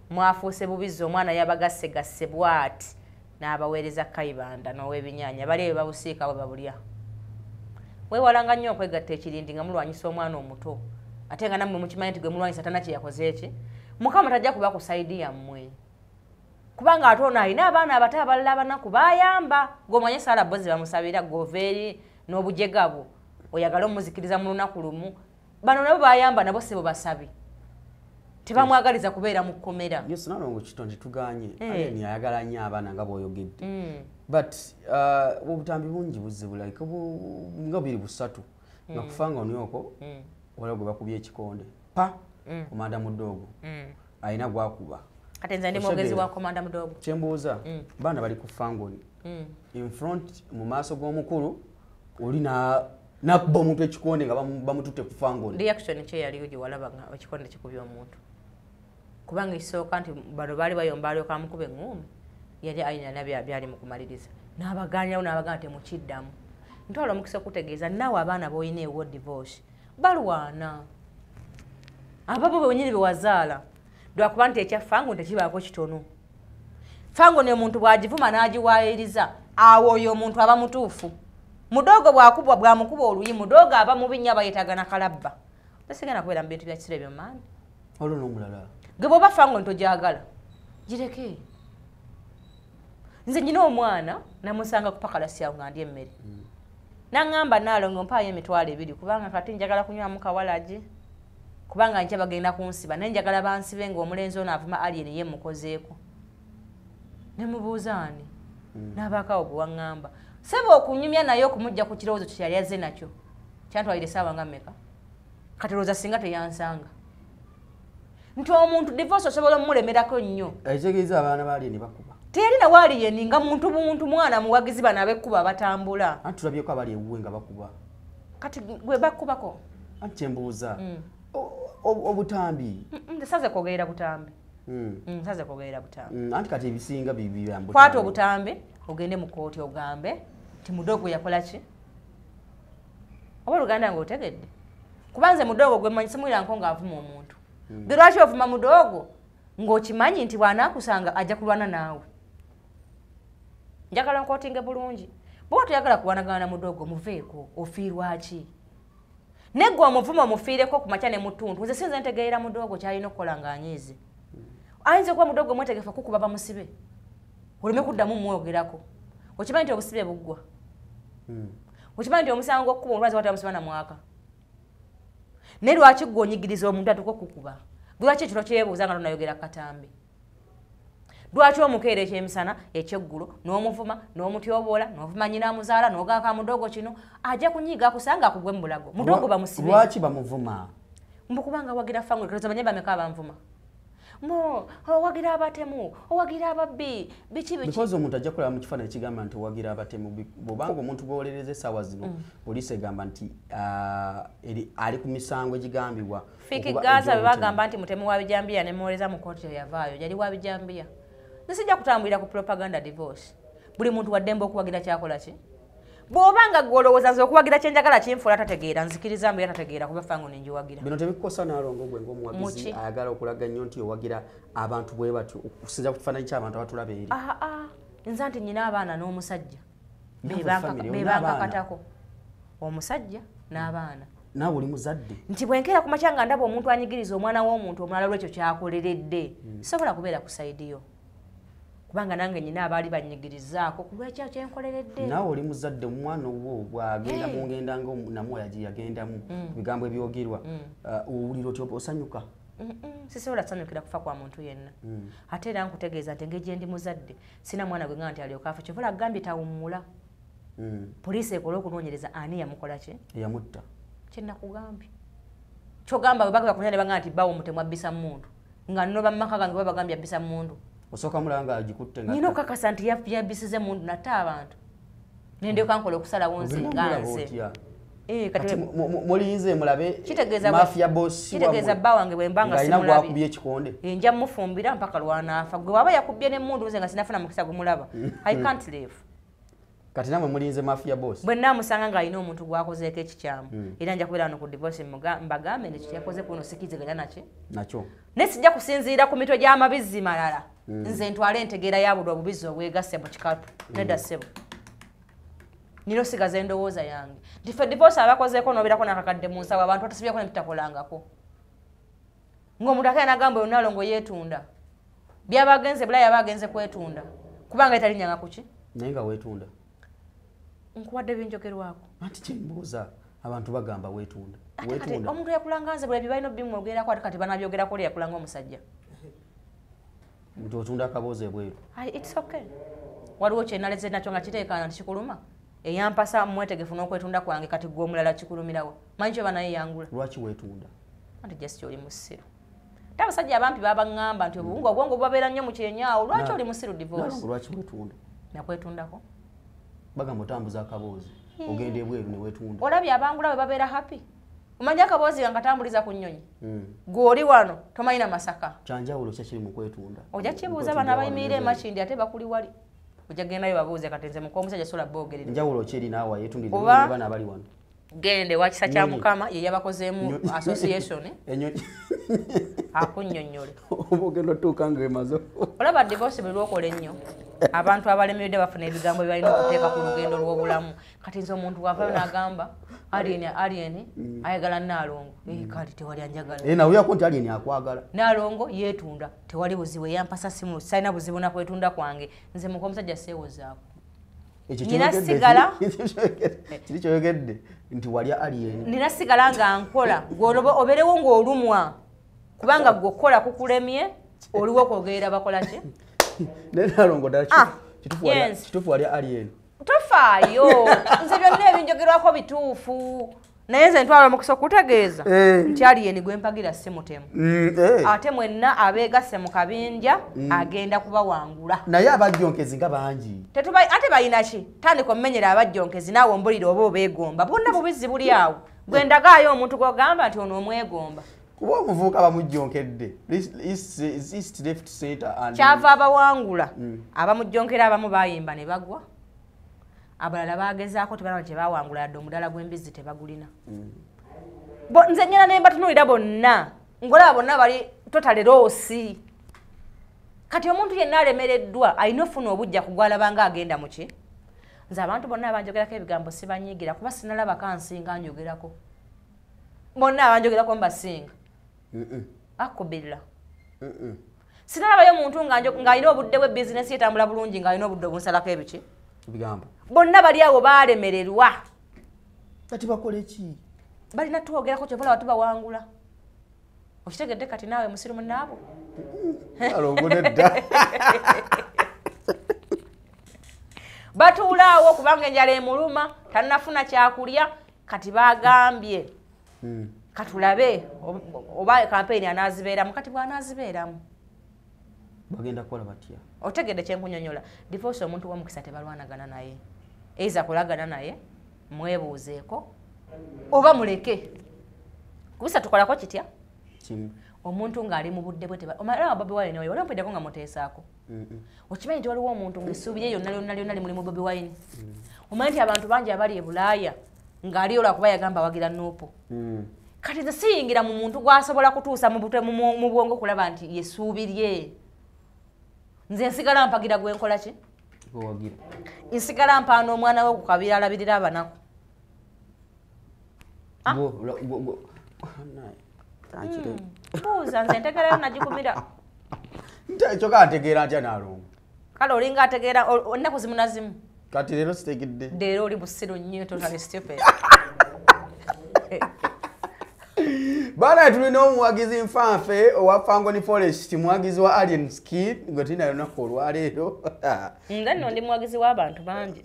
mwafuuse bubizi omwana yabagasegasse bwati n'abaweereza Kayibanda n'ow'ebinyaanya bali eyo babusiika bwe babulya weewalanga nnyo okwegatta ekirindi nga mulwanyisa omwana omuto ate nga nammwe mukimanyi nti gwe mulwanyisa tana kye yakoze eki mukama tajja kuba ku sayidi yammwe kubanga ate ono alina abaana abato abalala abanaku bayamba gweomanye Saala Bozi bamusabira goveeri n'obujega bwo oyagala omuzikiriza mu lunaku lumu bano nabo bayamba nabo sebo basabi tebamwagaliza kubeera mu kkomera yes nalongo kitonde tuganye aleni ayagala nnyo abaana nga bw'oyogedde but obutambi bungi buzze bulabika nga biri busatu nga kufanga onyoko waliwo gwe bakubye ekikonde pa komanda mudoogo alina gwakuba kati nze ndi mwogezi wa komanda mudoogo kyembuuza baana bali ku Fangoni in front mu maaso g'omukulu oli nakuba omuntu ekikonde nga bamututte ku Fangoni reaction kye yaliyo gye walaba nga ekikonde kikubye omuntu kubanga isooka nti bano baali bayomba alyoka amukube eŋŋuumi yali alina byali mu kumaliriza n'abaganyawo n'abagana temukiddamu ntwala omukisa okutegeeza naawe abaana b'olina ewo divorce balwana ababo benyini bewazaala lwakuba nti ekya Fangoni tekibaako kitono Fangoni omuntu bw'agivuma n'agiwaayiriza awo oyo omuntu aba mutuufu mudoogo bwakubwa bwamukuba oluyi mudoogo aba mubinya bayetaaga na kalabba tasigana kubeera mu bintu bya kisiro ebyo maani olwo n'omulala gwe bw'oba Fangoni togyagala gireke nze nyina omwana namusanga ku pakalasyawo nga ndi emmere naŋŋamba naalongo mpaayo emitwalo 2 kubanga kati njagala kunywamu kawalagi kubanga nche bagenda kunsiba naye njagala bansibe ng'omulenzi ono avuma alien ye mukozeeko ne mubuuzaani n'abaakawo gwe waŋŋamba seba okunyumya naye okumujja ku kirowoozo kye yali azze nakyo kyantwalire essaawa nga mmeka kati lowooza singa teyansanga nti omuntu divorce osobola omumulemerako nnyo ekitegeeza abaana baali ne bakuba teyali na waali yeni nga muntu buntu mwana muwagizi bano ab'ekkuba batambula anti tulabyeko abali ewuwe nga bakuba kati gwe bakubako anti kyembuuza obutambi nsaze kwogerera butambi nsaze kwogerera butambi anti kati ebisinga bibiyambu kwata obutambi ogende mu kooti ogambe ti mudogo yakola ki oba luganda ng'otegedde kubanze mudogo gwe manyi simuliranko ng'avuma omuntu ge lwaki ovuma mudogo ng'okimanyi nti bw'anaakusanga ajja kulwana naawe njagala nkootinge bulungi bw'oba toyagala kulwanagana na mudogo muveeko ofiirwa ki neggwe omuvuma omufiireko ku makya ne mutuntu nze sinze ntegeera mudogo kyalina okukola ng'anyiizi ayinza okuba mudogo mwetegefu okukuba bamusibe oleme kuddamu mwogerako okimanyi nti obusibe buggwa okimanyi nti omusango okukuba omulwazi watera musiba na mwaka naye lwaki ggwe onyigiriza omuntu atuka okukuba lwaki ekiro kyebuuza nga tonayogera katambi lwaki omukeera ekyemisana ekyeggulo n'omuvuma n'omutyoboola n'ovuma nyina amuzaala n'ogaaka mudogo kino ajja kunyiga akusanga akugwe mu bulago mudogo bamusibe lwaki bamuvuma mbukubanga wagira fangu katoza banyeba meka bamvuma mo owagira abatemu owagira ababbi bichi because omuntu ajja kulaba mu kifaananyi ekigamba nti owagira abatemu bwobanga omuntu gwolereza essaawa zino poliisi egamba nti ali ku misango egigambibwa Fiki Gaza bagamba nti mutemu wa bijambiya ne muwoleza mu kooti yavaayo yali wa bijambiya nisijja kutambulira ku propaganda divorce buli muntu waddembe okuwagira kyakola ki bw'obanga gwolowooza nze okuwagira kyenjagala kinfuula tategeera nzikiriza mbu yatategeera kuba fango nenjiwagira bino tebikukosa nalongo gwe ng'omuwagizi ayagala okulaga nnyo nti owagira abantu bwe batyo okusinza ku kifaananyi ky'abantu abatulaba eri nza nti nyina abaana n'omusajja bebankakatako omusajja n'abaana naawe oli muzadde nti bwenkeera ku makya nga ndaba omuntu anyigiriza omwana w'omuntu omulala lwekyo kyakoleredde sobola kubeera ku sayidiyo kubanga nange nyina abaali banyigirizaako ku lwekyo kyenkoleredde naawe oli muzadde omwana owo bw'agenda mu ngenda namwoya gye yagendamu bigambo ebyogerwa owulira otyo osanyuka sisobola kusanyukira kufa kwa muntu yenna ate era nkutegeeza nti engeri gye ndi muzadde sina mwana gwe nga nti alyoka afa kyobola agambye tawummula poliisi ekola okunoonyereza ani yamukola ki eyamutta kyenakugambye kyogamba bwe bagaba kunyane banga nti bawo mutemu abbisa mmundu nga nno bamumaka gange babagambye abbisa mmundu osooka mulaba nga agikutte nga nina okakasa nti yabbisize mundu natte abantu nendyoka nkola okusalawo nze nga nze kati mulinze mulabe mafia boss kitegeeza bba wange bwe mbanga simulabe gwakubye ekikonde nja mufumbira mpaka lwanaafa gwe waba yakubye n'emmundu nze nga sinafuna mukisa gumulaba I can't live kati namwe mulinze mafia boss bwe namusanga ng'alina omuntu gwakozeeko ekikyamu era nja kubeera wano ku divorce mbagambe nekyo kyakoze kuno sikiziganya nakyo naye sijja kusinziira ku mitwe gy'amabizzi malala nze ntwala entegeera ya buli obubizzi obwegasse mu kikatu nedda ssebo nino sigaza endowooza yange nti ffe divorce abakozeeko n'obeerako n'akakadde mu nsawo abantu batasibyako ne tutakolangako ng'omuntu akaya nagamba oyo nalongo yeetunda byabagenze bulaya bagenze kwetunda kubanga etalinyanga kuki naye nga weetunda nkuwadde binjogerwako anti kyembuuza abantu bagamba weetunda omuntu yakulanga nze bwe bibalina bimwogerako ate kati banabyogerako oli yakulanga omusajja nti otunda akaboozi ebweru it's okay waliwo kyenaleze nakyo nga kiteekana nti kikuluma eyampasa mwetegefu n'okwetunda kwange kati gwe omulala kikulumirawo manyi kyo banaye yangula lwaki weetunda anti jesi oli musiru te abasajja abampi babaŋŋamba nti obubungu obwongo bubabeera nnyo mu kyenyaawo lwaki oli musiru divorce lwaki weetunda nakwetundako bagamba otambuza akaboozi ogenda ebweru ne weetunda olabye abangula bwe babeera happy omanyi akaboozi nga katambuliza ku nnyonyi gwe oli wano tomanyina masaka kyanjawulo kyakiri mu kwetunda ojja kibuuza bano abayimirira emakindi ate bakuli wali ojja gendayo babuuze katenze muko omusajja sola boogerera njawulo kyeri naawe yetundira bana abali wano gende wakisa kya mukama ye yabakozeemu association akunnyonnyole oba ogenda otuuka ng'emazo olaba divorce bwe lwokola ennyo abantu abalemeredde bafuna ebigambo bye balina okuteeka ku lugendo lw'obulamu kati nze omuntu wavayo n'agamba alien ayagala Naalongo kati tewali anjagala nawe yako nti alien akwagala Naalongo yeetunda tewali buzibu yampasa simu salina buzibu na kwetunda kwange nze muko omusajja seewozaako nina sigala kiri kyoyogedde nti walya alien nina sigala nga nkola oberewo ng'olumwa kubanga gweokola kukulemye oliwo okwogerera bakola ki nenalongo ddala kitufu walya alien tofaayo nze byonna ebinjogerwako bituufu naye nze ntwala omukisa okutegeeza nti alien gwempagira simutemu ate mwenna abeegasse mu kabinja agenda kubawangula naye abajjonkezi nga bangi ate balina ki tandika omumenyera abajjonkezi naawe ombulire oba obeegomba bwonna bubizi buli awo gwe ndagaayo omuntu gw'ogamba nti ono omwegomba kuba omuvubuka bamujjonkedde east left center kyava abawangula abamujjonkera abamu bayimba ne bagwa abalala bagezaako tebalaba kye bawangula yadde omudala gw'embizzi tebagulina nze ngenda ne mbatunuulira bonna ngolaba bonna bali totale loosi kati omuntu yenna alemereddwa alina ofuna obujja kugwalabanga agenda mu ki nze abantu bonna abanjogerako ebigambo sibanyiigira kuba sinalaba kansinga njogerako bonna abanjogerako mbasinga akubirira sinalabayo omuntu ng'alina obudde bw'ebizinesi etambula bulungi ng'alina obudde obunsalako ebiki bigambo bonna bali awo baalemererwa kati bakole ki balina twogerako kyobalaba tubawangula okitegedde kati naawe musiru munnaabo alongonedda batuulaawo kubanga enjala emuluma tannafuna kyakulya kati bagambye katulabe oba kampeyini anaazibeeramu kati bw'anaazibeeramu bagenda kukola batya otegedde kyenkunyonyola divorce omuntu w'omukisa tebalwanagana naye eiza kulagana naye mwebuuzeeko oba muleke kubisa tukolako kitya omuntu ng'ali mu budde bwe omala Bobi Wine oyo olampeddeko nga muteesaako okimanyi nti waliwo omuntu ng'essuubi ye yonna liri mu Bobi Wine omanyi nti abantu bangi abali e Bulaaya ng'ali olwakuba yagamba awagira Nuupu kati nze siyingira mu muntu gw'asobola kutuusa mu bwongo kulaba nti yesuubi lye nze nsigala mpagira gwenkola ki nsigala mpaana omwana we ku kabira alabirira abanaku buuza nze ntegerayo nagikumira kyokka ategeera ntya naalongo kale olinga ategeera ennaku zimu na zimu kati leero sitegedde leero oli busiru nnyo totally stupid Bana tulina omuwagizi nfanfe owa Fangoni Forest muwagizi wa Alien Skin gwe tulina lunaku olwaleero nno ndi muwagizi w'abantu bangi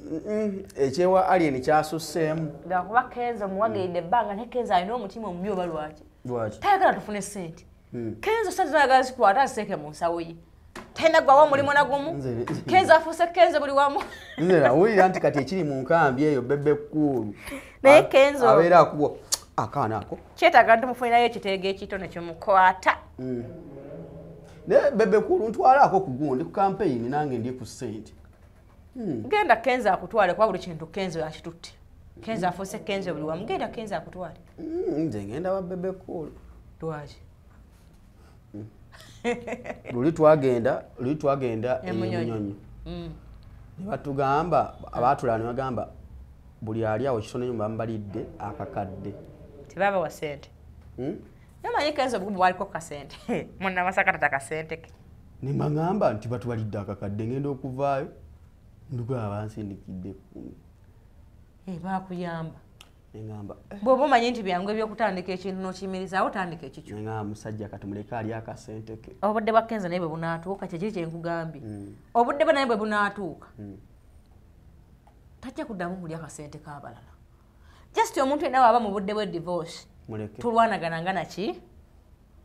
ekyewa Alien kyasuseemu lwakuba Kenzo muwagiridde ebbanga ne Kenzo alina omutima omubi oba lwaki tayagala tufune ssente Kenzo sente zayagala zikwata aziteeke mu nsawo ye tayina gwawo omulimu nagumu Kenzo afuuse Kenzo buli wamu nze nawulira nti kati ekiri mu nkambi eyo bebe kkulu naye Kenzo abeera akubo akaana ako kyetaaga ntumufunirayo ekiteego ekitono kyomukwata naye bebe kkulu ntwalaako ku gundi ku kampeyini nange ndi ku ssente genda Kenzo akutwale kuba buli kintu Kenzo yakitutte Kenzo afuuse Kenzo buli wamu genda Kenzo akutwale nze ngenda wa bebe kkulu lwaki luli twagenda emunyonyi ne batugamba abaatulala ne bagamba buli ali awo kitono nnyo bambalidde akakadde tebaba wa ssente namanyi Kenzo bugumu waliko kasente muna masaka tata kasente ke ne mangamba nti batubalidde akakadde ngenda okuvaayo ndugula abansindikidde bakuyamba ngamba bw'oba omanyi nti byangu ebyokutandika ekintu n'okiyimirizaawo otandika ekikyo ngamba musajja kati muleke ali akasente ke obudde bwa Kenzo naye bwe bunaatuuka kyekiri kyenkugambye obudde bwe naye bwe bunaatuuka tajja kuddamu kulya akasente k'abalala just omuntu yenna waaba mu budde bwe divorce tulwanagananga naki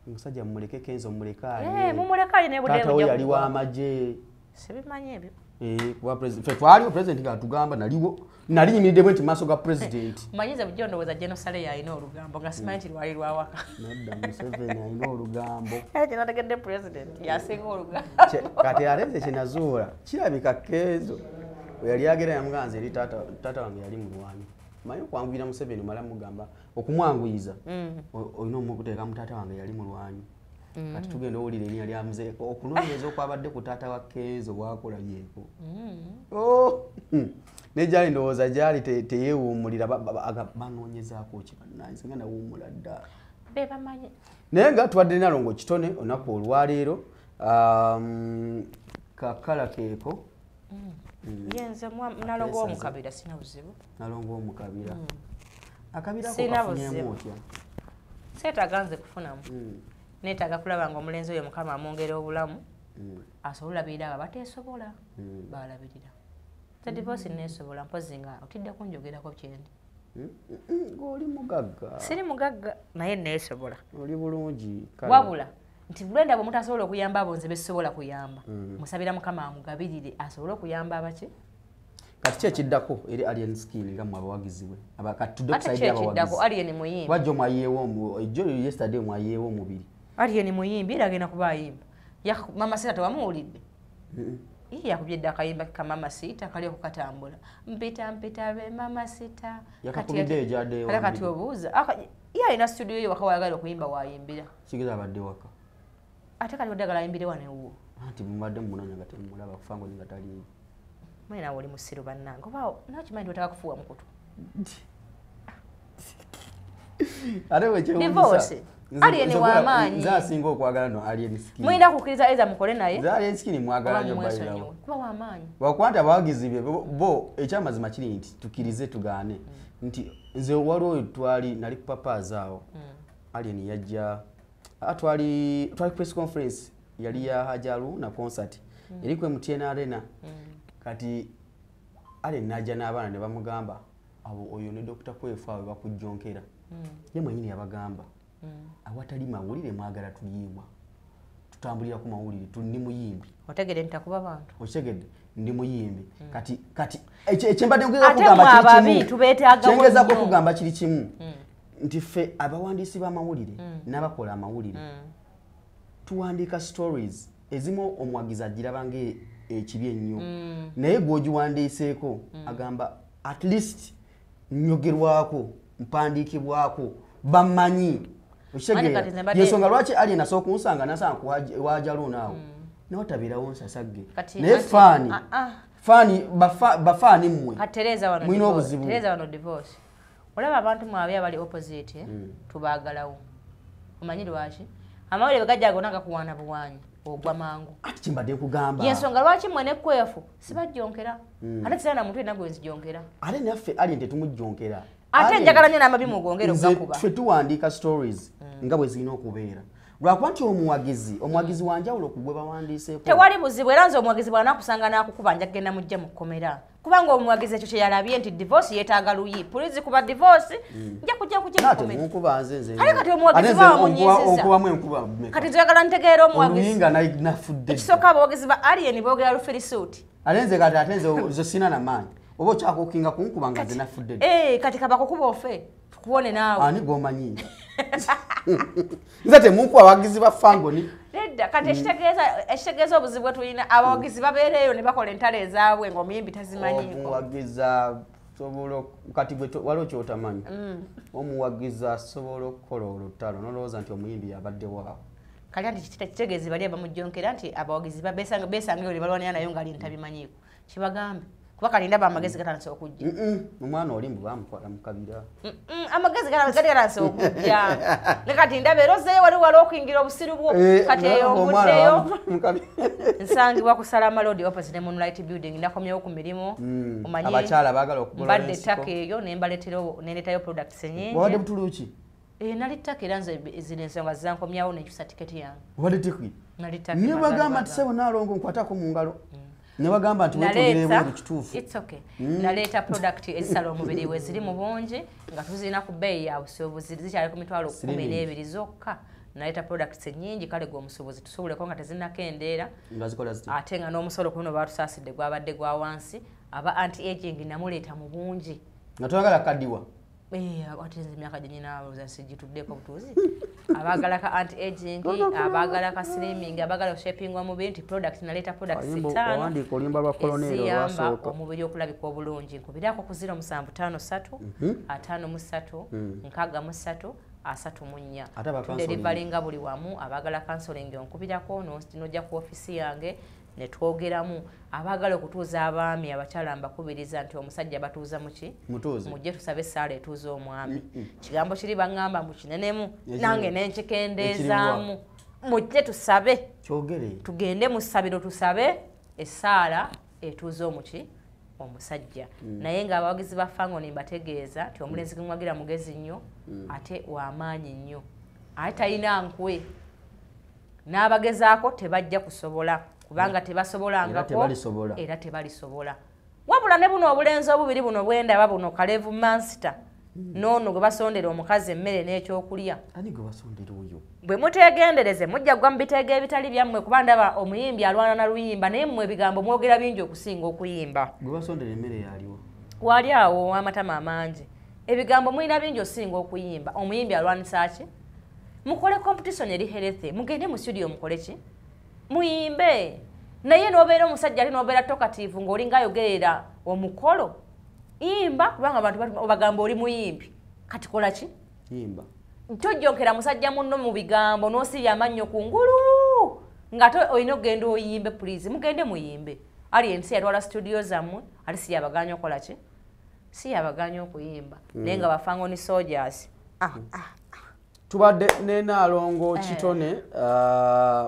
musajja mumuleke Kenzo mumuleke mumuleke ali naye budde taata we yali w'amagye sibimanyi ebyo kuba president twaliwo president ng'atugamba nali nyimiridde bwe nti maaso ga president manyize bujja ndowooza Genosale yalina olugambo nga simanyi nti lwali lwawaka nadda Museveni alina olugambo kye nategedde president yasinga olugambo kati ate nze kyenazuula kirabika Kenzo we yali agera yamuganza eri taata wange yali mulwanyi manyi okwanguyira Museveni omala mugamba okumwanguyiza olina omukuteeka mu taata wange yali mulwanyi kati tugenda owulira erinnya lya muzeeko okunoonyereza okwabadde ku taata wa Kenzo bwakola yeeko ne gyali ndowooza gyali teyeewuumulira banoonyezaako kibannansi nga nawuumula ddala bebamanyi naye nga tubadde nalongo kitone olunaku olwaleero kakala keeko yenze nalongo omukabira sina buzibu nalongo omukabira akabira ko sina kafunyemu otya setaganze kufunamu netaga kulaba nga omulenzi oyo mukama amwongera obulamu asobola birira abateesobola balabirira divorce nesobola mpozi nga otidde kunjogerako kyendi ng'oli mugagga siri mugagga naye neesobola oli bulungi wabula nti Brenda bwe mutasobola okuyamba abo nze besobola kuyamba musabira mukama amugabirire asobola okuyamba abaki kati kye kiddako eri Alien Skin nga mwe abawagizi bwe abakatudde kusaidia abawagizi kiddako Alien muyimbi wajjo mwayeewo ejjo yesterday mwayeewo omubiri Alien muyimbi era agenda kuba ayimba ya mama sita tewamuwulidde yakubye akayimba ka mama sita kali okukatambula mpita be mama sita kati obuuza alina studio yo wakawagala okuyimba wayimbira kigeza abadde waka ate kali odagala ayimbire wanewo anti mubadde mumunoonya nga temulaba kufango nga tali mwena oli musiru bannange oba nakimanyi otaka kufuuwa mukutu ate divorce Alien w'amaanyi nze asinga okwagala no Alien Skin mwina kukkiriza eza mukole naye nze Alien Skin mwagala nnyo bayirawo kuba w'amaanyi bakwanta abawagizi be bo ekyamazima kiri nti tukirize tugaane nti nze waliwo twali nali kupapazaawo Alien yajja twali press conference yali ya Hajaru na concert eri kwe MTN Arena kati Alien najja n'abaana ne bamugamba abo oyo ne Dr. Kwefu awe bakujjonkera ye mwenyini yabagamba awatali mawulire mwagala tuliibwa tutambulira ku mawulire tuli muyimbi otegede ntakuba bantu otegede ndi muyimbi kati ekyembadde ngeza kugamba kiri kimu kyengeza ko kugamba kiri kimu nti fe abawandiisi b'amawulire n'abakola amawulire tuwandiika stories ezimu omwagizi agirabanga ekibi ennyo naye gw'ogiwandiiseeko agamba at least nyogerwako mpandiikibwako bamanyi yensonga lwaki Alien asooka kunsanga nasanga wajalu naawo nawotabeerawo nsasagge naye faani bafaani mmwe mwina obuzibu Tereza wano divorce olaba abantu mwabye abali opposite tubaagalawo omanyi lwaki amawulire gajja gonanga kuwaana buwanyi ogwa mangu ati kimbadde nkugamba yensonga lwaki mwene Kwefu sibajjonkera ate kisana muntu yenna gwenzijonkera ate naffe Alien tetumujjonkera ate njagala nnyo n'amabi mugongera okugakuba ffe tuwandiika stories nga bwe zirina okubeera lwakuba nti omuwagizi wanjawulo ku gwe bawandiiseeko tewali buzibu era nze omuwagizi bw'anaakusanga n'akukuba nja kgenda mujja mu kkomera kubanga omuwagizi ekyo kye yalabye nti divorce yeetaaga luyi pulizi kuba divorce nja kujja mukomera ate kati omuwagizi bawamunyiisiza kati nzagala ntegeera omuwagizi ekisooka abawagizi ba Alien boogera luferisuuti ate nze kati ate nze sina namaanyi oba okyakukinga kunkuba nga nze nafudde kati kabakukuba ofe tukuwone naawe ani gwomanyi nze temunkuba abawagizi ba fangoni nedda kati ekitegeeza obuzibu bwe tulina abawagizi babeereeyo ne bakola entalo ezaabwe ng'omuyimbi tazimanyiiko omuwagiza sobola kati gwe waliwo kyotamanyi omuwagizi asobola okukola olutalo nolowooza nti omuyimbi yabadde waawo kali anti kitegeezi bali abamujjonkera nti abawagizi beesangeyo ne balwanira nayo ng'ali ntabimanyiiko kibagambe kuba kali ndaba amagezi gatandise okujja omwana olimbu bamukwata mukabira amagezi gatandise okujja ne kati ndaba erozeeyo wali okuyingira obusiru bwo kati eyo mbuddeyo nsangibwa ku Salama Road opposite Moonlight Building nakomyewo ku mirimu omanyi abakyala baagala okukola mbadde ettaka eyo nembaleetayo products ennyingi wadde butuluki nali ttaka era nze zino ensonga zankomyawo nekyusa tiketi yange wadde tikwi nali ttaka ne bagamba nti sebo naalongo nkwatako mu ngalo ne bagamba nti wetwogerera ekituufu it's okay naleeta product ezisala omubiri we ziri mu bungi nga tuzirina ku bbeeyi ya busuubuzi zikyali ku mitwalo 12 zokka naleeta products ennyingi kale gwe omusuubuzi tusobuleko nga tezinnakendeera ate nga n'omusolo kuno baatusaasidde gwabadde gwa wansi aba anti aging namuleeta mu bungi nga toyagala kaddiwa ate nze emyaka gyenyina sigituddeko butuuzi abaagala ka anti aging abaagala ka slimming abaagala shaping omubiri nti product naleeta products 5 eziyamba omubiri okulabika obulungi nkubirako ku 07553 53 63 34 tuderivalinga buli wamu abaagala counseling onkubirako nojja ku ofisi yange netwogeramu abaagala okutuuza abaami abakyala mbakubiriza nti omusajja batuuza muki mujje tusabe essaala etuuza omwami kigambo kiri baŋŋamba mukinenemu nange nenkikendeezaamu mujje tusabe tugende mu ssabiro tusabe essaala etuuza omuki omusajja naye ng'abawagizi ba Fangoni mbategeeza nti omulenzi gwe mwagira mugezi nnyo ate w'amaanyi nnyo ate talina nkwe n'abagezaako tebajja kusobola kubanga tebasobolangako era tebalisobola wabula ne buno obulenzi obubiri buno bwendaba buno Kalevu Mansita noono gwe basondera omukazi emmere n'ekyokulya bwe muteegendereze mujja gwa mu biteego ebitali byammwe kuba ndaba omuyimbi alwana na luyimba naye mmwe ebigambo mwogera bingi okusinga okuyimba wali awo amatama amangi ebigambo mulina bingi osinga okuyimba omuyimbi alwanisa ki mukole competition eri healthy mugende mu studio mukole ki muyimbe naye n'obeera omusajja ate n'obeera talkative ng'olinga ayogerera omukolo yimba kubanga abantu obagamba oli muyimbi kati kola ki yimba tojjonkera musajja munno mu bigambo n'osirya amannyo ku ngulu ng'ate olina okugenda oyimbe please mugende muyimbe ali ensi yatwala studio zammwe ali si yabaganya okola ki si yabaganya okuyimba naye nga Bafangoni Soldiers tubadde ne Nalongo Kitone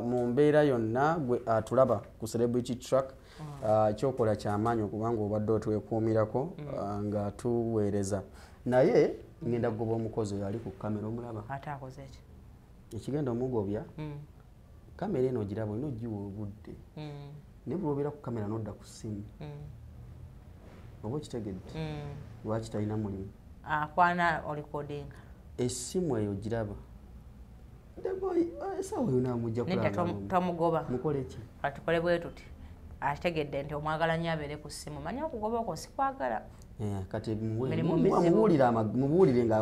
mu mbeera yonna gwe atulaba ku Celebrity Track kyokola kyamaanyi okubanga obadde otwekuumirako nga tuweereza naye ngenda kugoba omukozi oyo ali ku kamera omulaba ate akoze ki ekigenda omugobya kamera eno ogiraba olina ogiwa obudde naye bw'obeera ku kamera n'odda ku ssimu oba okitegedde lwaki talina mulimu akwana olicodinga essimu eyo giraba esawa yona mujja tomugoba mukole ki atukole bwe tuti ategedde nti omwagala nnyo abeere ku ssimu manya okugoba okwo sikwagala kati mubuulire nga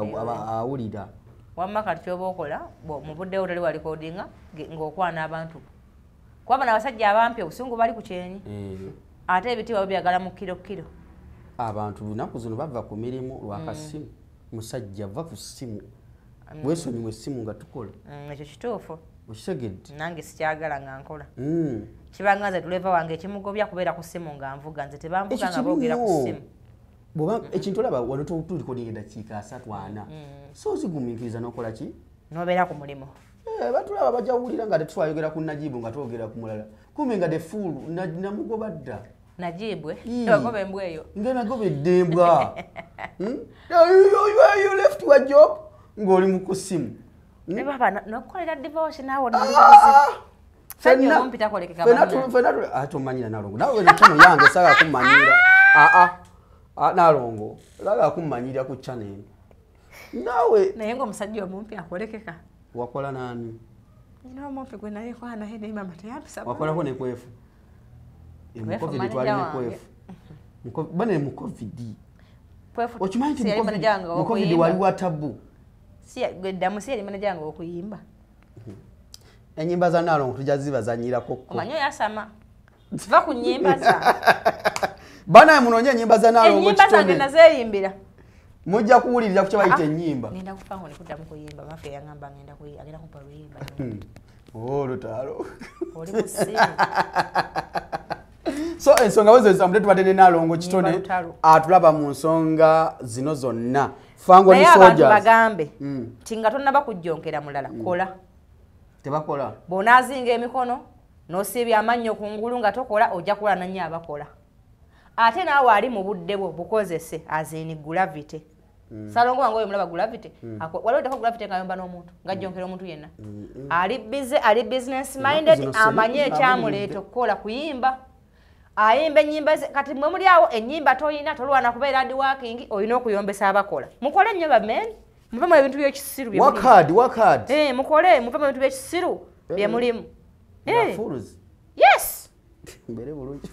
awulira wamma kati kyoba okola mu buddewo tali wa recordinga ng'okwana abantu kuba bano abasajja abampi obusungu bali ku kyenyi ate ebitiibwa byagala mu kiro abantu lunaku zino bava ku mirimu lwakasimu musajja va ku ssimu bwesonyiwa essimu nga tukola ekyo kituufu okitegedde nange sikyagala nga nkola kibanga nze tuleva wange ekimugobya kubeera ku ssimu nga nvuga nze tebamvuga nga boogera ku ssimu ekintu olaba wano tulikodinga eddakiika 3-4 so zigumiikiriza n'okola ki n'obeera ku mulimu batulaba bajja kuwulira nga tetwayogera ku Najibu nga twogera ku mulala kumbe nga defulu namugoba dda Najibwe bagoba embwa eyo nga nagobedde embwa you left your job ng'oli mu kussimu baba nokukolera divorce naawe tomanyira Nalongo nawe channel yange saga kumanyira Nalongo laga kumanyira ku channel nawe naye ngo omusajja omumpi akolekeka wakola nani ina omumpi gwe naye kwana hede mama tayapisa wakolako ne kwefu COVID twali ne kwefu bane mu COVID kwefu okimanyi mu COVID wali wa tabu si gwedda musiri manager ngo okuyimba enyimba za Nalongo tujazibazanyira kokko omanyo yasama va ku nyimba za bana munonye nyimba za Nalongo Kitone nyimba zange nazeyimbira mujja kuwulirira ku kyabayita ennyimba nenda kufango nikuddamu kuyimba mafe yangamba ngenda agenda kumpa luyimba lutalo oli musimu so ensonga wezo zamudde tubadde ne Nalongo Kitone atulaba mu nsonga zino zonna Fangoni Soldiers naye bagambe tinga tonnaba kujjonkera mulala kola tebakola bonazinga emikono n'osiibya amannyo ku ngulu nga tokola ojja kulana nnyo abakola ate naawe ali mu budde bwo bukozese azini gravity Salongo wange oyo mulaba gravity waliwo tako gravity ngayomba n'omuntu ngajjonkera omuntu yenna ali busy ali business minded amanye ekyamuleeta okukola kuyimba ayimba ennyimba kati mwe muli awo ennyimba toyina tolwana kubeera hard working olina okuyombesa abakola mukole nnyo bameni muve mu ebintu by'ekisiru bye work hard mukole muve mu ebintu by'ekisiru bye mulimu fools yes mbere bulungi